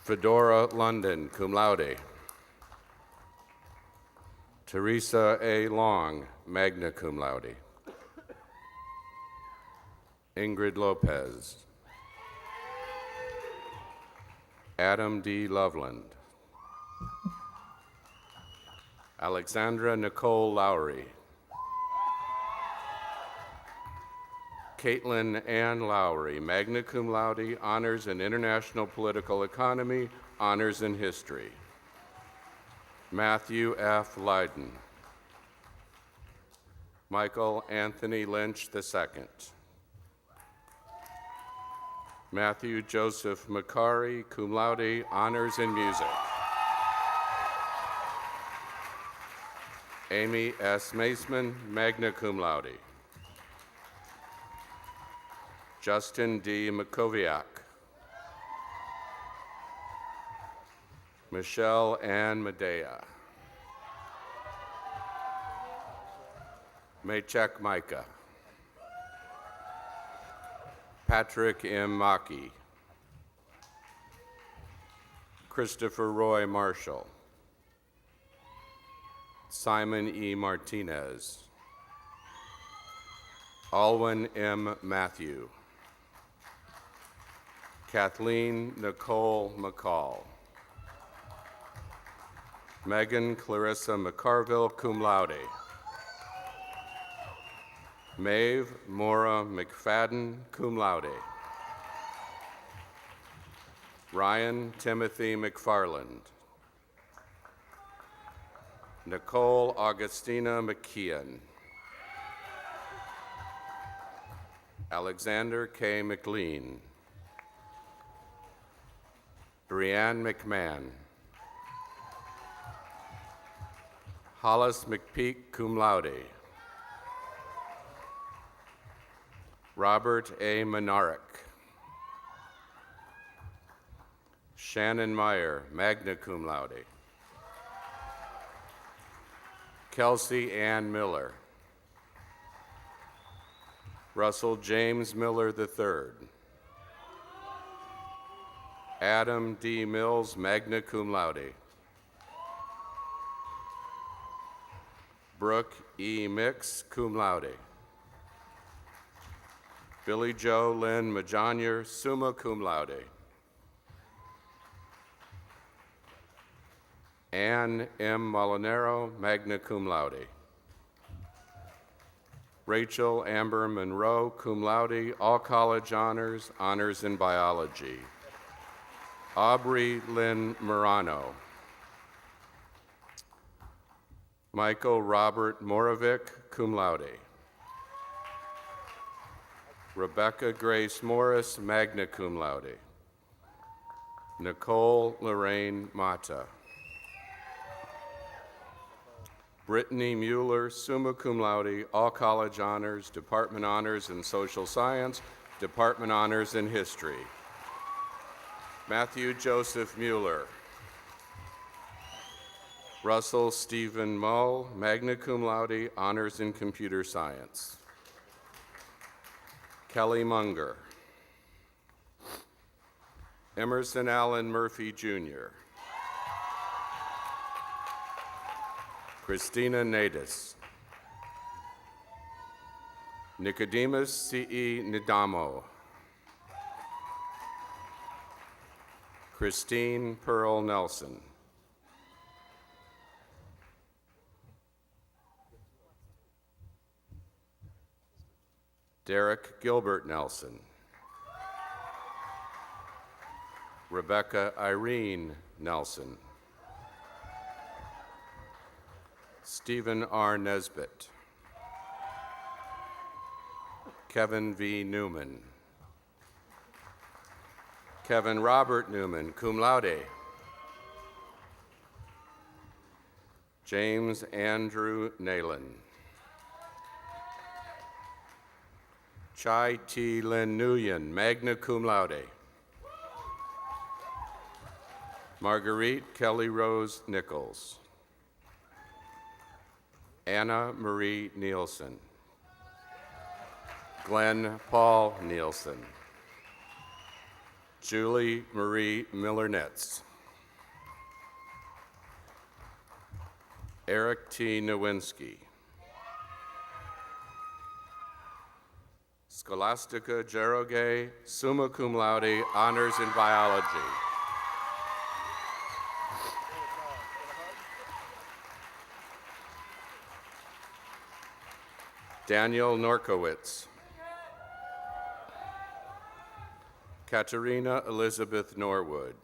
Speaker 5: Fedora London, cum laude. Teresa A. Long, magna cum laude. Ingrid Lopez. Adam D. Loveland. Alexandra Nicole Lowry. Caitlin Ann Lowry, magna cum laude, honors in international political economy, honors in history. Matthew F. Leiden. Michael Anthony Lynch II. Matthew Joseph McCary, cum laude, honors in music. Amy S. Maceman, magna cum laude. Justin D. Makoviak. Michelle Ann Medea. Maychek Micah. Patrick M. Maki. Christopher Roy Marshall. Simon E. Martinez. Alwyn M. Matthew. Kathleen Nicole McCall. Megan Clarissa McCarville, cum laude. Maeve Maura McFadden, cum laude. Ryan Timothy McFarland. Nicole Augustina McKeon. Alexander K. McLean. Brianne McMahon. Hollis McPeak, cum laude. Robert A. Menarek. Shannon Meyer, magna cum laude. Kelsey Ann Miller. Russell James Miller III. Adam D. Mills, magna cum laude. Brooke E. Mix, cum laude. Billy Joe Lynn Majonier, summa cum laude. Ann M. Molinaro, magna cum laude. Rachel Amber Monroe, cum laude, all college honors, honors in biology. Aubrey Lynn Morano. Michael Robert Moravik, cum laude. Rebecca Grace Morris, magna cum laude. Nicole Lorraine Mata. Brittany Mueller, summa cum laude, all college honors, department honors in social science, department honors in history. Matthew Joseph Mueller. Russell Stephen Mull, magna cum laude, honors in computer science. Kelly Munger. Emerson Allen Murphy, Jr. Christina Nadis. Nicodemus C.E. Nidamo. Christine Pearl Nelson. Derek Gilbert Nelson. Rebecca Irene Nelson. Stephen R. Nesbitt. Kevin V. Newman. Kevin Robert Newman, cum laude. James Andrew Nalen. Chai T. Lin Nguyen, magna cum laude. Marguerite Kelly Rose Nichols. Anna Marie Nielsen. Glenn Paul Nielsen. Julie Marie Miller-Nitz. Eric T. Nowinski. Scholastica Jerogay, summa cum laude, honors in biology. Daniel Norkowitz. Katerina Elizabeth Norwood.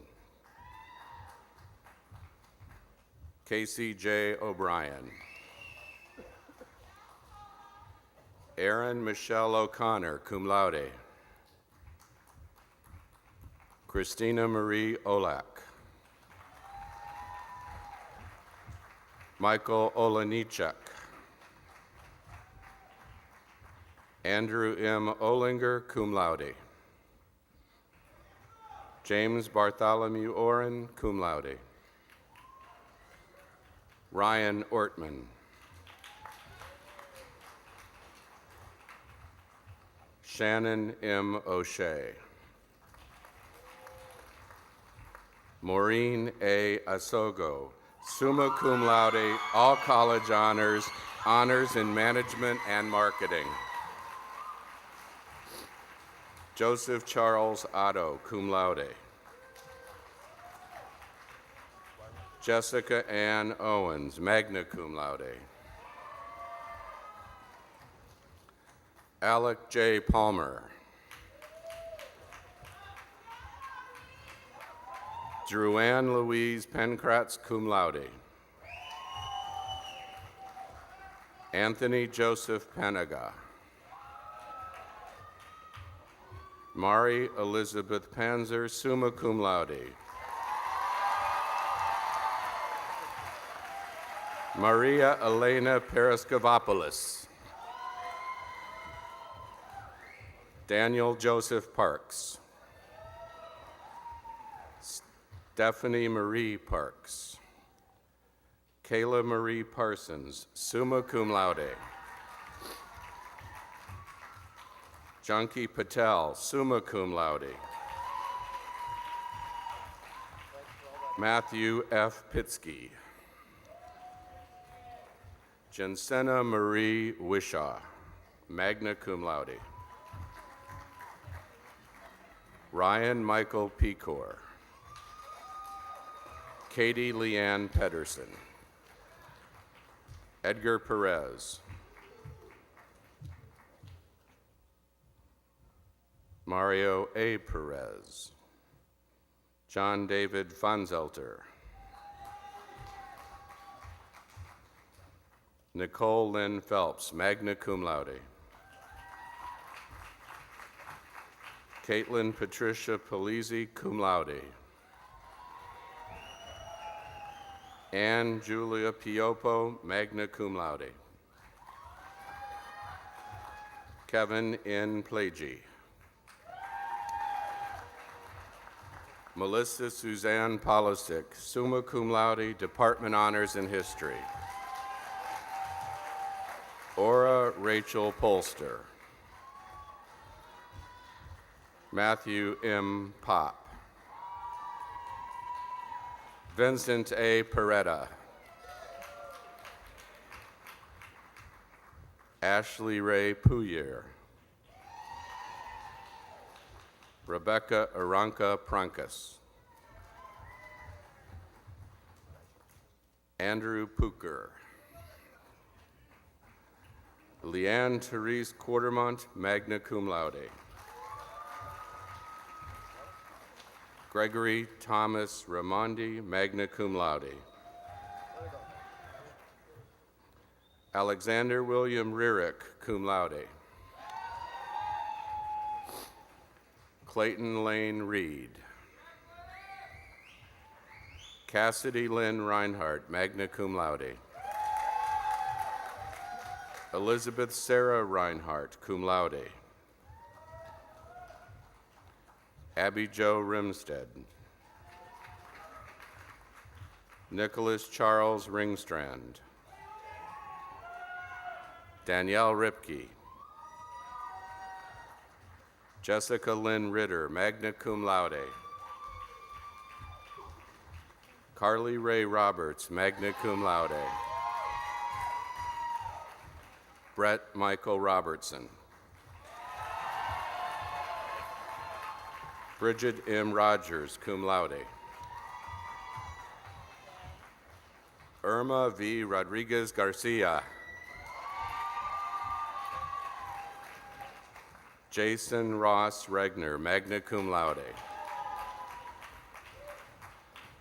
Speaker 5: Casey J. O'Brien. Erin Michelle O'Connor, cum laude. Christina Marie Olak. Michael Olenichuk. Andrew M. Olinger, cum laude. James Bartholomew Oren, cum laude. Ryan Ortman. Shannon M. O'Shea. Maureen A. Asogo, summa cum laude, all college honors, honors in management and marketing. Joseph Charles Otto, cum laude. Jessica Ann Owens, magna cum laude. Alec J. Palmer. Drewanne Louise Penkratz, cum laude. Anthony Joseph Penaga. Mari Elizabeth Panzer, summa cum laude. Maria Elena Paraskevopoulos. Daniel Joseph Parks. Stephanie Marie Parks. Kayla Marie Parsons, summa cum laude. Janki Patel, summa cum laude. Matthew F. Pitsky. Jensena Marie Wishaw, magna cum laude. Ryan Michael Pecor. Katie Leanne Pedersen. Edgar Perez. Mario A. Perez. John David Fonzelter. Nicole Lynn Phelps, magna cum laude. Caitlin Patricia Polizzi, cum laude. Anne Julia Piopo, magna cum laude. Kevin N. Plagi. Melissa Suzanne Polisic, summa cum laude, Department Honors in History. Aura Rachel Polster. Matthew M. Pop. Vincent A. Peretta. Ashley Ray Puyer. Rebecca Aranka Prankas. Andrew Puker. Leanne Therese Quartermont, magna cum laude. Gregory Thomas Ramondi, magna cum laude. Alexander William Rierick, cum laude. Clayton Lane Reed. Cassidy Lynn Reinhardt, magna cum laude. Elizabeth Sarah Reinhardt, cum laude. Abby Jo Rimstead. Nicholas Charles Ringstrand. Danielle Ripke. Jessica Lynn Ritter, magna cum laude. Carly Ray Roberts, magna cum laude. Brett Michael Robertson. Bridget M. Rogers, cum laude. Irma V. Rodriguez Garcia. Jason Ross Regner, magna cum laude.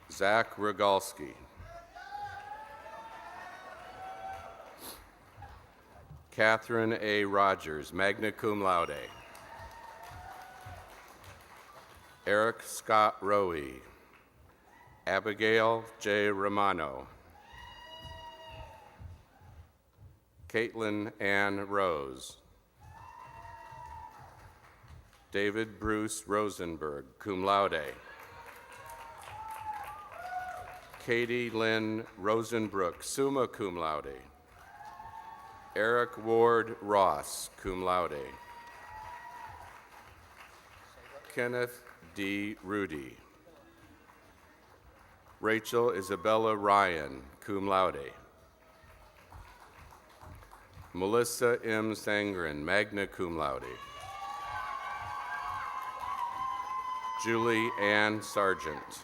Speaker 5: Zach Rogalski. Catherine A. Rogers, magna cum laude. Eric Scott Rowe. Abigail J. Romano. Caitlin Ann Rose. David Bruce Rosenberg, cum laude. Katie Lynn Rosenbrook, summa cum laude. Eric Ward Ross, cum laude. Kenneth D. Rudy. Rachel Isabella Ryan, cum laude. Melissa M. Sangren, magna cum laude. Julie Ann Sargent.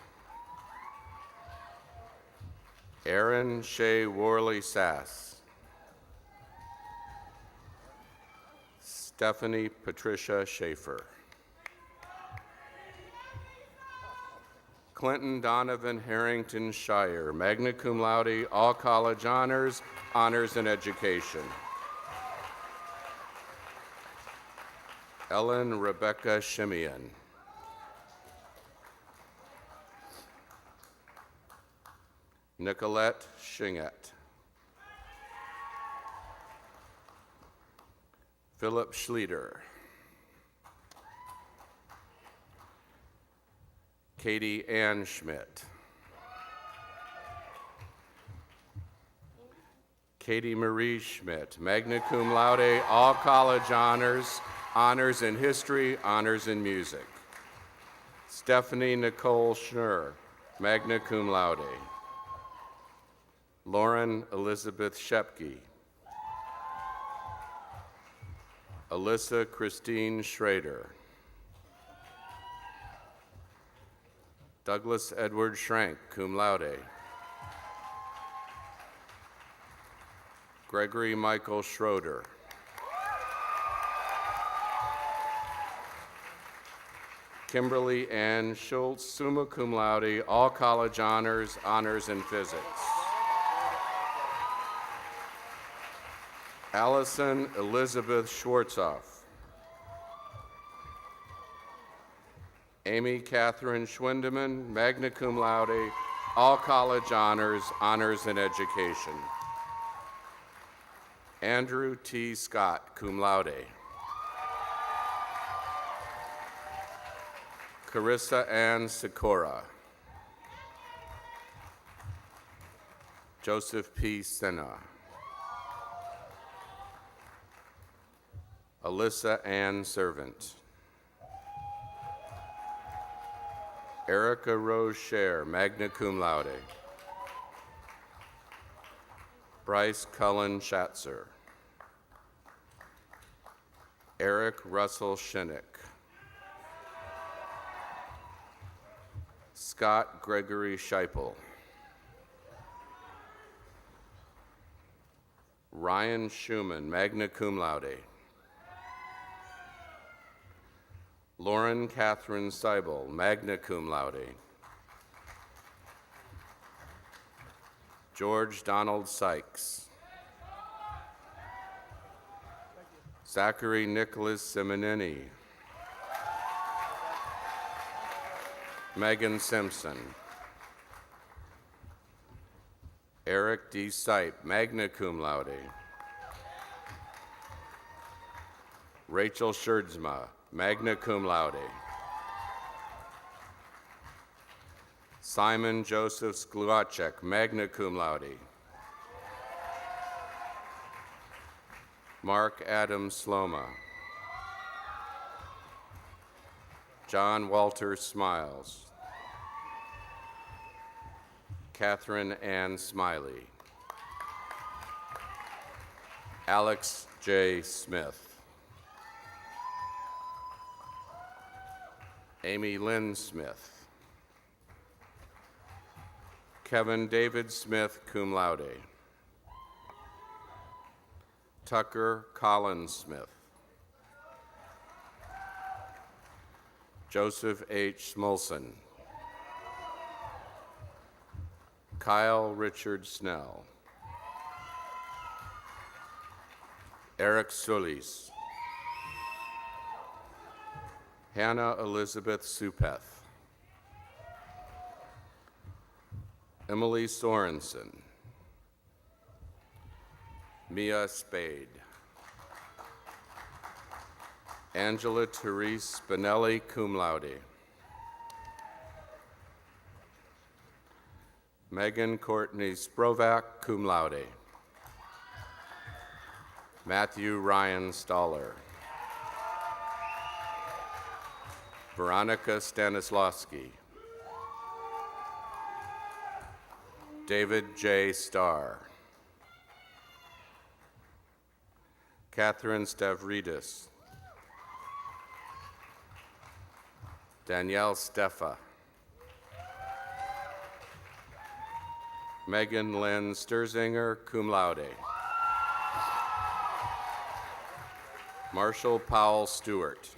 Speaker 5: Aaron Shea Worley Sass. Stephanie Patricia Schaefer. Clinton Donovan Harrington Shire, magna cum laude, all college honors, honors in education. Ellen Rebecca Shimeon. Nicolette Shinget. Philip Schlieder. Katie Ann Schmidt. Katie Marie Schmidt, magna cum laude, all college honors, honors in history, honors in music. Stephanie Nicole Schnur, magna cum laude. Lauren Elizabeth Shepke. Alyssa Christine Schrader. Douglas Edward Schrank, cum laude. Gregory Michael Schroeder. Kimberly Ann Schultz, summa cum laude, all college honors, honors in physics. Allison Elizabeth Schwartzoff. Amy Catherine Schwindeman, magna cum laude, all college honors, honors in education. Andrew T. Scott, cum laude. Carissa Ann Sikora. Joseph P. Senna. Alyssa Ann Servant. Erica Rose Scher, magna cum laude. Bryce Cullen Schatzer. Eric Russell Shinnick. Scott Gregory Scheipel. Ryan Schumann, magna cum laude. Lauren Catherine Seibel, magna cum laude. George Donald Sykes. Zachary Nicholas Simonini. Megan Simpson. Eric D. Sipe, magna cum laude. Rachel Scherdzma, magna cum laude. Simon Joseph Skluacek, magna cum laude. Mark Adam Sloma. John Walter Smiles. Catherine Ann Smiley. Alex J. Smith. Amy Lynn Smith. Kevin David Smith, cum laude. Tucker Collins Smith. Joseph H. Smolson. Kyle Richard Snell. Eric Solis. Hannah Elizabeth Supeth. Emily Sorensen. Mia Spade. Angela Therese Spinelli, cum laude. Megan Courtney Sprovak, cum laude. Matthew Ryan Staller. Veronica Stanislawski. David J. Starr. Catherine Stavridis. Danielle Steffa. Megan Lynn Sturzinger, cum laude. Marshall Powell Stewart.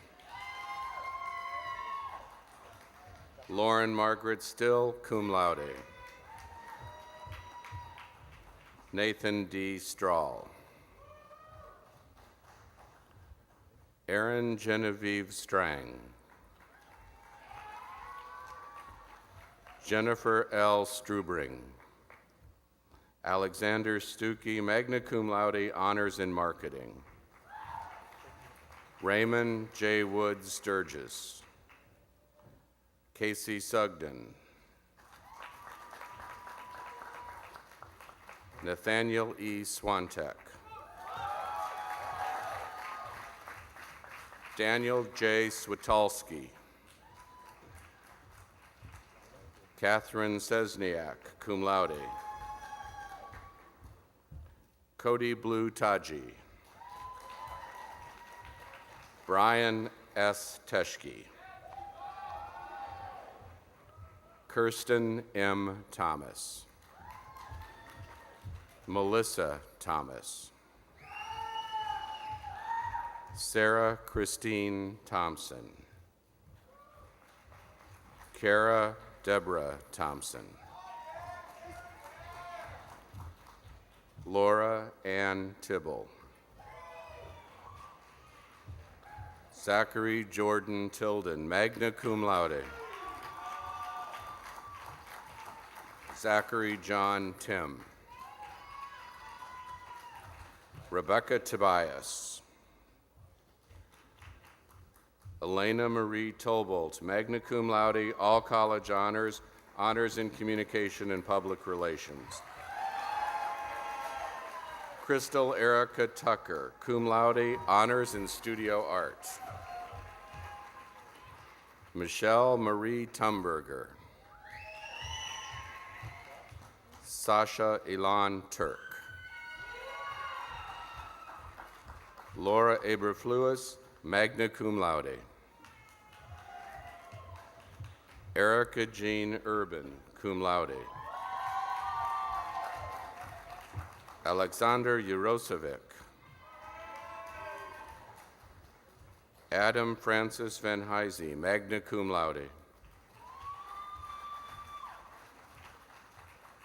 Speaker 5: Lauren Margaret Still, cum laude. Nathan D. Strahl. Erin Genevieve Strang. Jennifer L. Strubring. Alexander Stuckey, magna cum laude, honors in marketing. Raymond J. Wood Sturgis. Casey Sugden. Nathaniel E. Swantek. Daniel J. Switalski. Catherine Sesniak, cum laude. Cody Blue Taji. Brian S. Teschke. Kirsten M. Thomas. Melissa Thomas. Sarah Christine Thompson. Kara Deborah Thompson. Laura Ann Tibble. Zachary Jordan Tilden, magna cum laude. Zachary John Tim. Rebecca Tobias. Elena Marie Tolbolt, magna cum laude, all college honors, honors in communication and public relations. Crystal Erica Tucker, cum laude, honors in studio arts. Michelle Marie Tumberger. Sasha Elan Turk. Laura Aberfluis, magna cum laude. Erica Jean Urban, cum laude. Alexander Yurosevic. Adam Francis Van Heise, magna cum laude.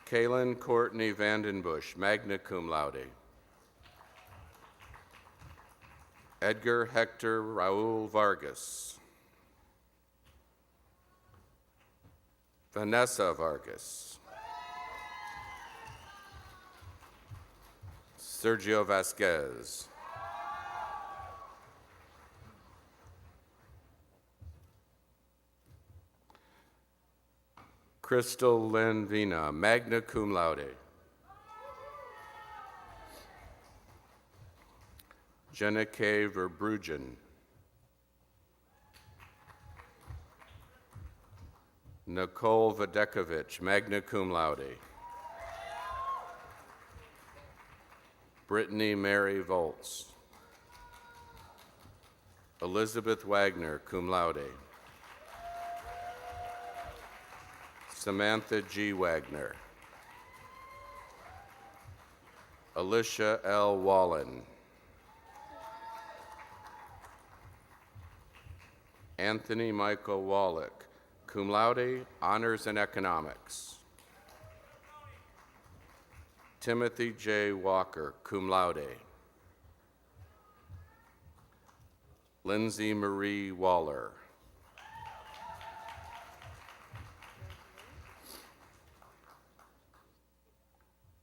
Speaker 5: Kaylin Courtney Vandenbush, magna cum laude. Edgar Hector Raul Vargas. Vanessa Vargas. Sergio Vasquez. Crystal Lynn Vina, magna cum laude. Jenna K. Verbruggen. Nicole Vadekovich, magna cum laude. Brittany Mary Volz. Elizabeth Wagner, cum laude. Samantha G. Wagner. Alicia L. Wallen. Anthony Michael Wallach, cum laude, honors in economics. Timothy J. Walker, cum laude. Lindsay Marie Waller.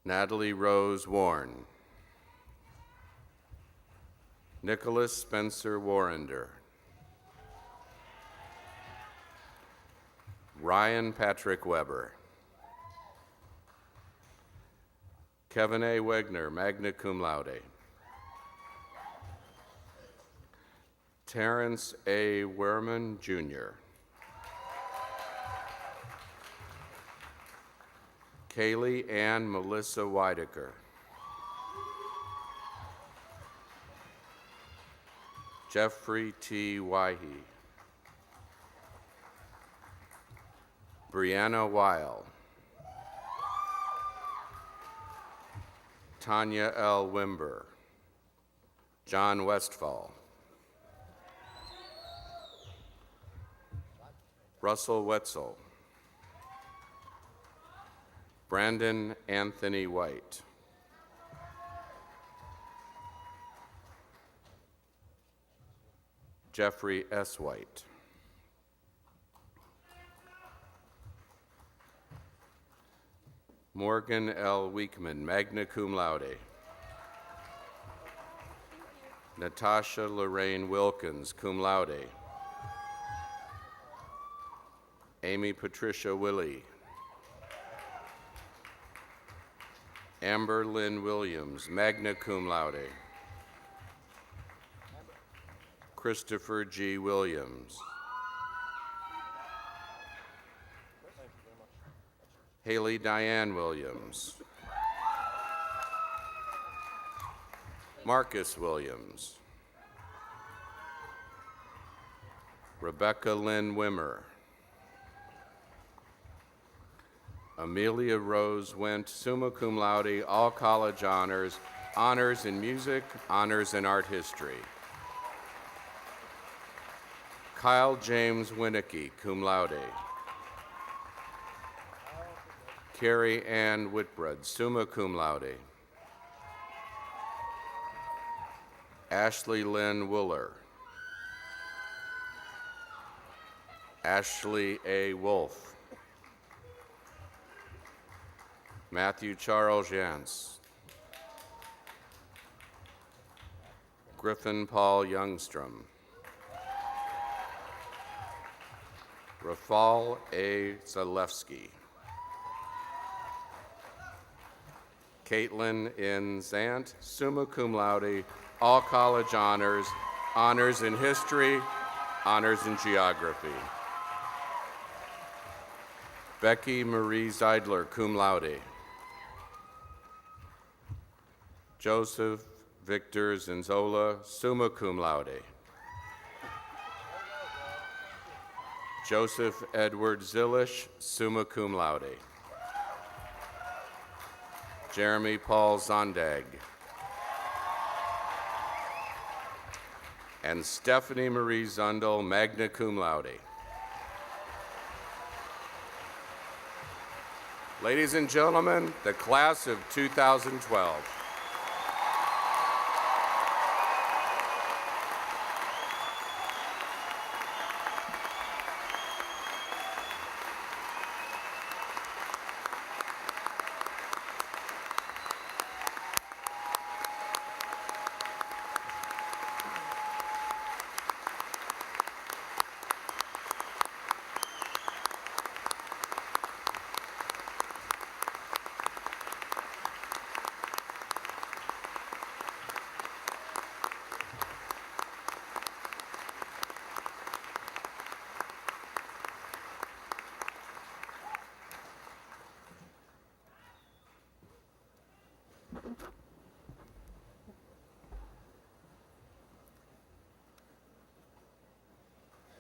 Speaker 5: Natalie Rose Warren. Nicholas Spencer Warrender. Ryan Patrick Weber. Kevin A. Wegner, magna cum laude. Terrence A. Werman, Jr. Kaylee Ann Melissa Weidecker. Jeffrey T. Wyhe. Brianna Weil. Tanya L. Wimber. John Westfall. Russell Wetzel. Brandon Anthony White. Jeffrey S. White. Morgan L. Weekman, magna cum laude. Natasha Lorraine Wilkins, cum laude. Amy Patricia Willie. Amber Lynn Williams, magna cum laude. Christopher G. Williams. Haley Diane Williams. Marcus Williams. Rebecca Lynn Wimmer. Amelia Rose Wendt, summa cum laude, all college honors, honors in music, honors in art history. Kyle James Winnicky, cum laude. Carrie Ann Whitbread, summa cum laude. Ashley Lynn Wooler. Ashley A. Wolf. Matthew Charles Jans. Griffin Paul Youngstrom. Rafal A. Zalewski. Caitlin N. Zant, summa cum laude, all college honors, honors in history, honors in geography. Becky Marie Zeidler, cum laude. Joseph Victor Zinzola, summa cum laude. Joseph Edward Zillish, summa cum laude. Jeremy Paul Zondag. And Stephanie Marie Zundel, magna cum laude. Ladies and gentlemen, the class of 2012.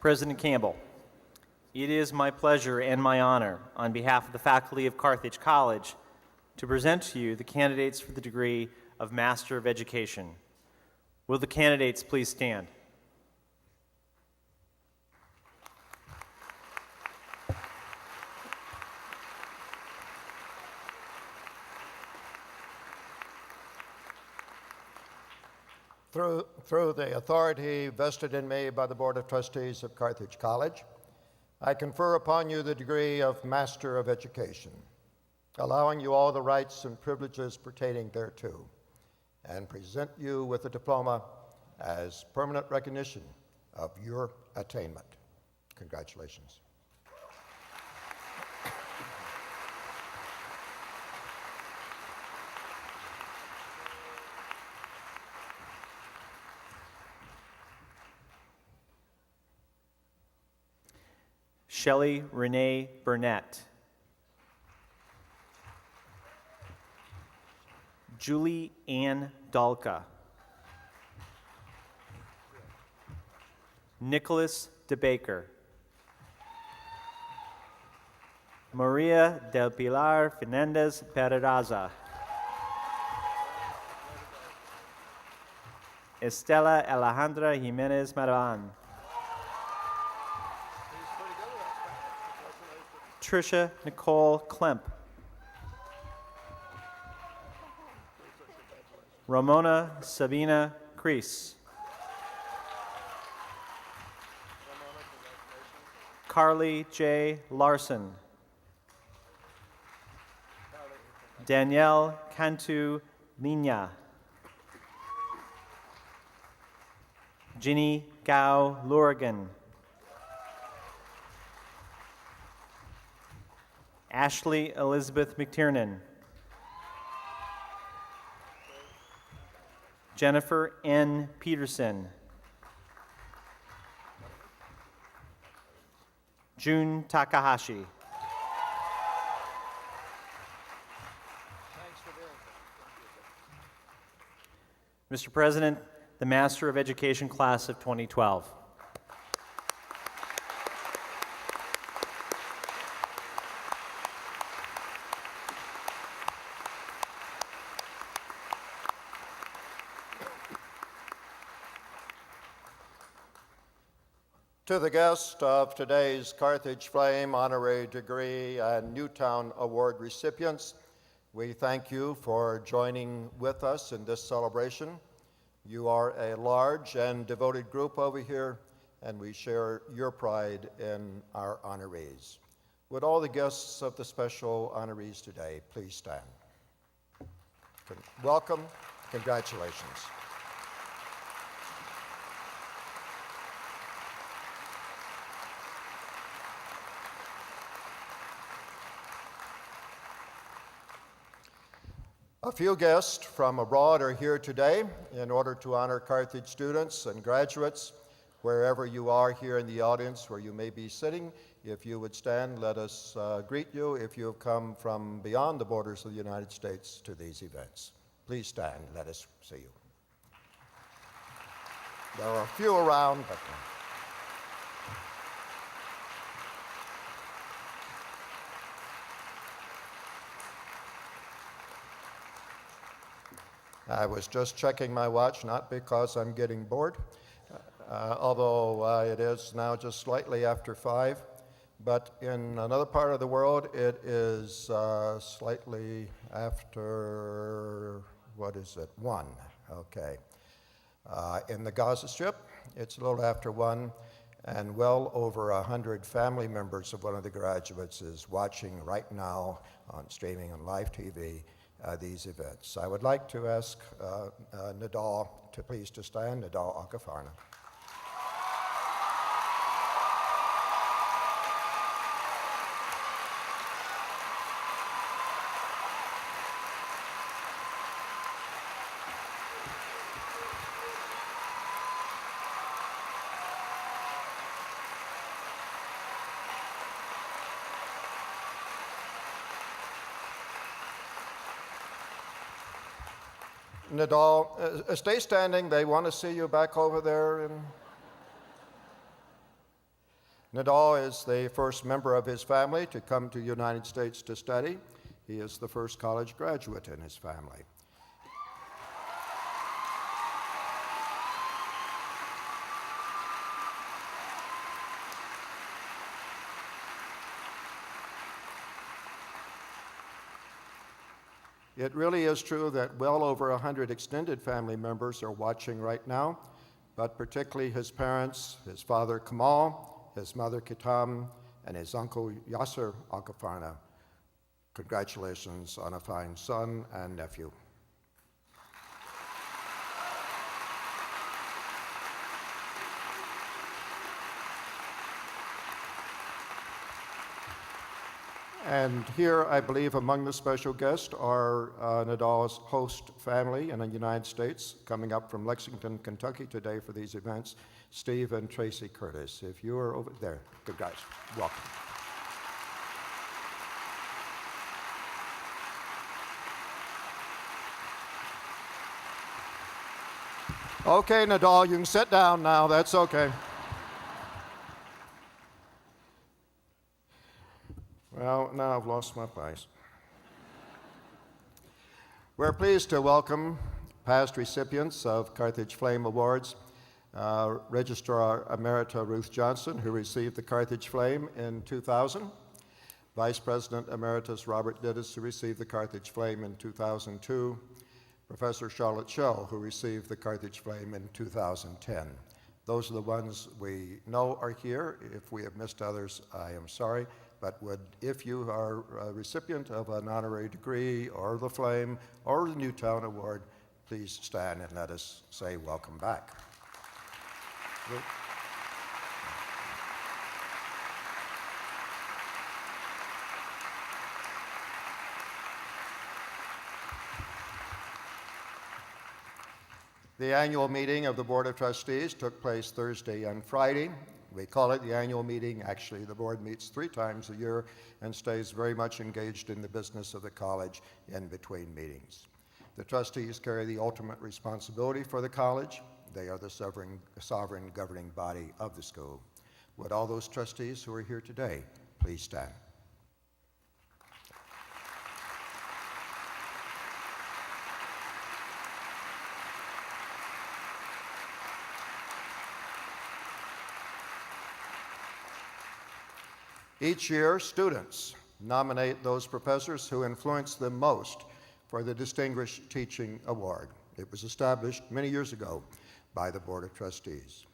Speaker 2: President Campbell, it is my pleasure and my honor, on behalf of the faculty of Carthage College, to present to you the candidates for the degree of Master of Education. Will the candidates please stand?
Speaker 28: Through the authority vested in me by the Board of Trustees of Carthage College, I confer upon you the degree of Master of Education, allowing you all the rights and privileges pertaining thereto, and present you with a diploma as permanent recognition of your attainment. Congratulations.
Speaker 2: Shelley Renee Burnett. Julie Ann Dalka. Nicholas DeBaker. Maria del Pilar Fernandez Pereiraza. Estela Alejandra Jimenez Maravan. Tricia Nicole Klemp. Ramona Sabina Crease. Carly J. Larson. Danielle Cantu Lina. Ginny Gao Lurigan. Ashley Elizabeth McTiernan. Jennifer N. Peterson. June Takahashi. Mr. President, the Master of Education class of 2012.
Speaker 28: To the guest of today's Carthage Flame Honorary Degree and Newtown Award recipients, we thank you for joining with us in this celebration. You are a large and devoted group over here, and we share your pride in our honorees. Would all the guests of the special honorees today please stand? Welcome, congratulations. A few guests from abroad are here today in order to honor Carthage students and graduates. Wherever you are here in the audience, where you may be sitting, if you would stand, let us greet you if you have come from beyond the borders of the United States to these events. Please stand, let us see you. There are a few around, but I was just checking my watch, not because I'm getting bored, although it is now just slightly after 5, but in another part of the world it is slightly after, 1, okay. In the Gaza Strip, it's a little after 1, and well over 100 family members of one of the graduates is watching right now on streaming on live TV these events. I would like to ask Nadal to please to stand, Nadal Akafarna. Nadal, stay standing. They want to see you back over there. Nadal is the first member of his family to come to the United States to study. He is the first college graduate in his family. It really is true that well over 100 extended family members are watching right now, but particularly his parents, his father Kamal, his mother Kitam, and his uncle Yasser Al-Ghafarna. Congratulations on a fine son and nephew. And here, I believe, among the special guests are Nadal's host family in the United States, coming up from Lexington, Kentucky today for these events, Steve and Tracy Curtis. If you are over there, good guys, welcome. Okay, Nadal, you can sit down now, that's okay. Well, now I've lost my place. We're pleased to welcome past recipients of Carthage Flame Awards, Registrar Emerita Ruth Johnson, who received the Carthage Flame in 2000, Vice President Emeritus Robert Dittus, who received the Carthage Flame in 2002, Professor Charlotte Schell, who received the Carthage Flame in 2010. Those are the ones we know are here. If we have missed others, I am sorry. But if you are a recipient of an honorary degree or the Flame or the Newtown Award, please stand and let us say welcome back. The annual meeting of the Board of Trustees took place Thursday and Friday. We call it the annual meeting. Actually, the board meets 3 times a year and stays very much engaged in the business of the college in between meetings. The trustees carry the ultimate responsibility for the college. They are the sovereign governing body of the school. Would all those trustees who are here today please stand? Each year, students nominate those professors who influence them most for the Distinguished Teaching Award. It was established many years ago by the Board of Trustees.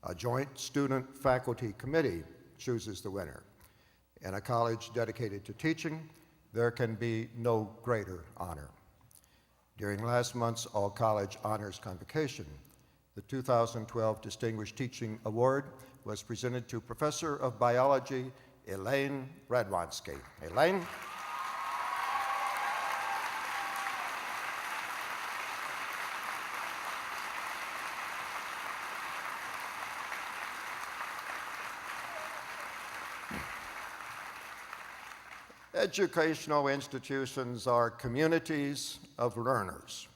Speaker 28: A joint student-faculty committee chooses the winner. In a college dedicated to teaching, there can be no greater honor. During last month's All-College Honors Convocation, the 2012 Distinguished Teaching Award was presented to Professor of Biology Elaine Radwanski. Elaine? Educational institutions are communities of learners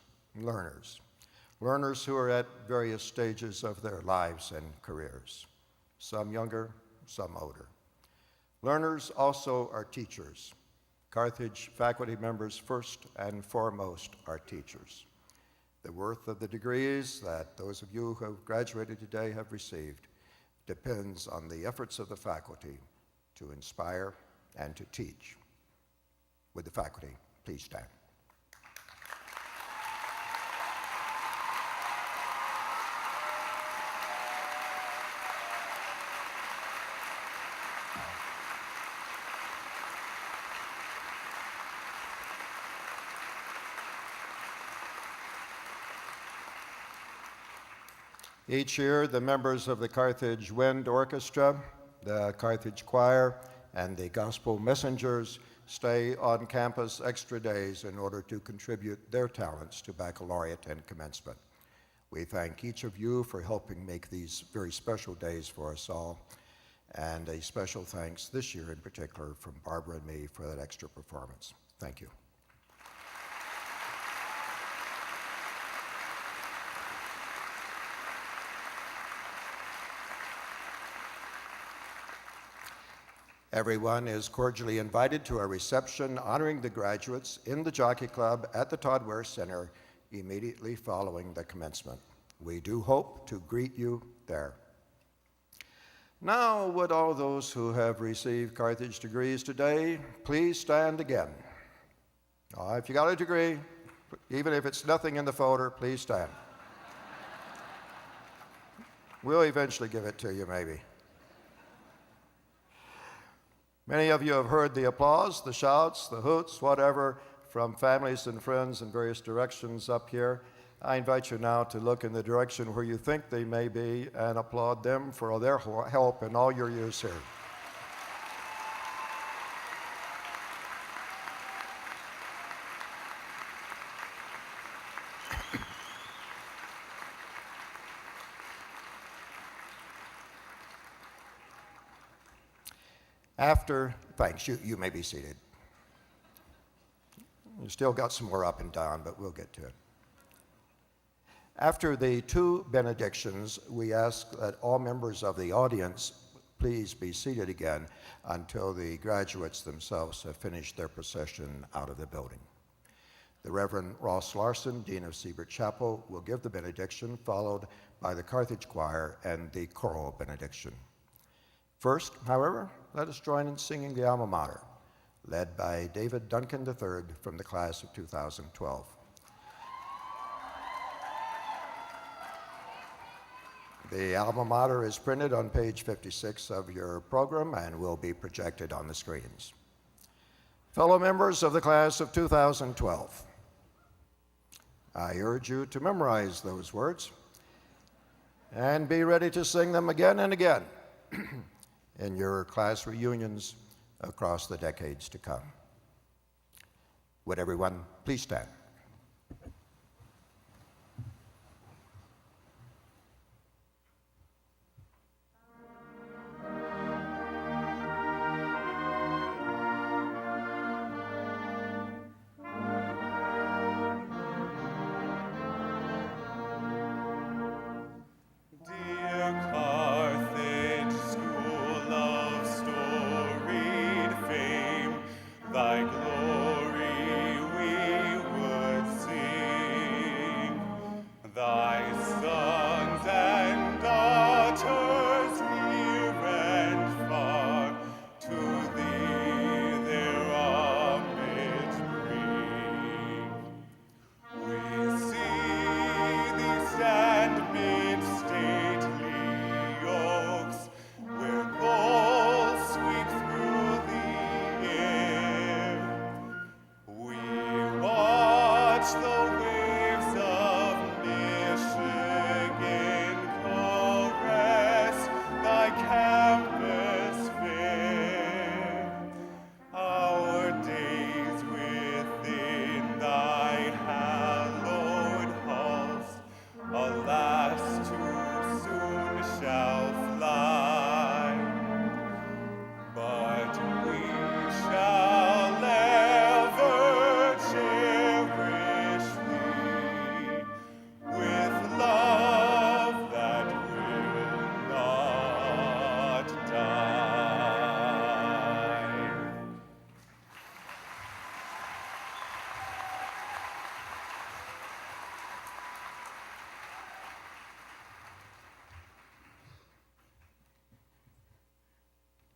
Speaker 28: who are at various stages of their lives and careers, some younger, some older. Learners also are teachers. Carthage faculty members, first and foremost, are teachers. The worth of the degrees that those of you who have graduated today have received depends on the efforts of the faculty to inspire and to teach. Would the faculty please stand? Each year, the members of the Carthage Wind Orchestra, the Carthage Choir, and the Gospel Messengers stay on campus extra days in order to contribute their talents to baccalaureate and commencement. We thank each of you for helping make these very special days for us all, and a special thanks this year in particular from Barbara and me for that extra performance. Thank you. Everyone is cordially invited to a reception honoring the graduates in the Jockey Club at the Todd Ware Center immediately following the commencement. We do hope to greet you there. Now, would all those who have received Carthage degrees today please stand again? If you got a degree, even if it's nothing in the folder, please stand. We'll eventually give it to you, maybe. Many of you have heard the applause, the shouts, the hoots, whatever, from families and friends in various directions up here. I invite you now to look in the direction where you think they may be and applaud them for their help in all your years here. Thanks, you may be seated. You still got some more up and down, but we'll get to it. After the two benedictions, we ask that all members of the audience please be seated again until the graduates themselves have finished their procession out of the building. The Reverend Ross Larson, Dean of Siebert Chapel, will give the benediction, followed by the Carthage Choir and the choral benediction. First, however, let us join in singing the Alma Mater, led by David Duncan III from the class of 2012. The Alma Mater is printed on page 56 of your program and will be projected on the screens. Fellow members of the class of 2012, I urge you to memorize those words and be ready to sing them again and again in your class reunions across the decades to come. Would everyone please stand?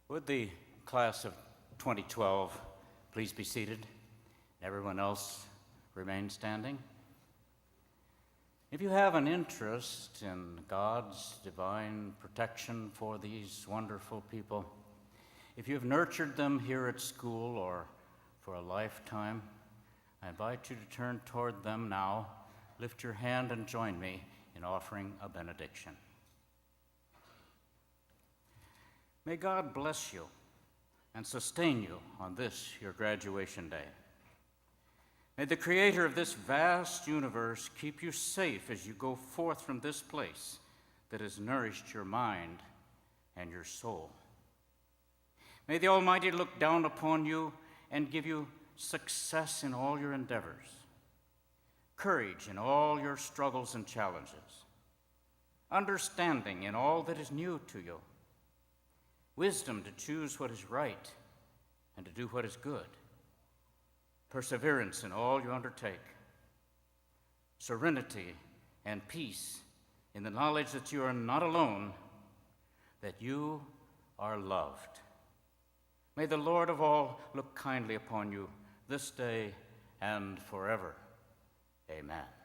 Speaker 7: Would the class of 2012 please be seated? Everyone else remain standing. If you have an interest in God's divine protection for these wonderful people, if you have nurtured them here at school or for a lifetime, I invite you to turn toward them now, lift your hand and join me in offering a benediction. May God bless you and sustain you on this, your graduation day. May the Creator of this vast universe keep you safe as you go forth from this place that has nourished your mind and your soul. May the Almighty look down upon you and give you success in all your endeavors, courage in all your struggles and challenges, understanding in all that is new to you, wisdom to choose what is right and to do what is good, perseverance in all you undertake, serenity and peace in the knowledge that you are not alone, that you are loved. May the Lord of all look kindly upon you this day and forever. Amen.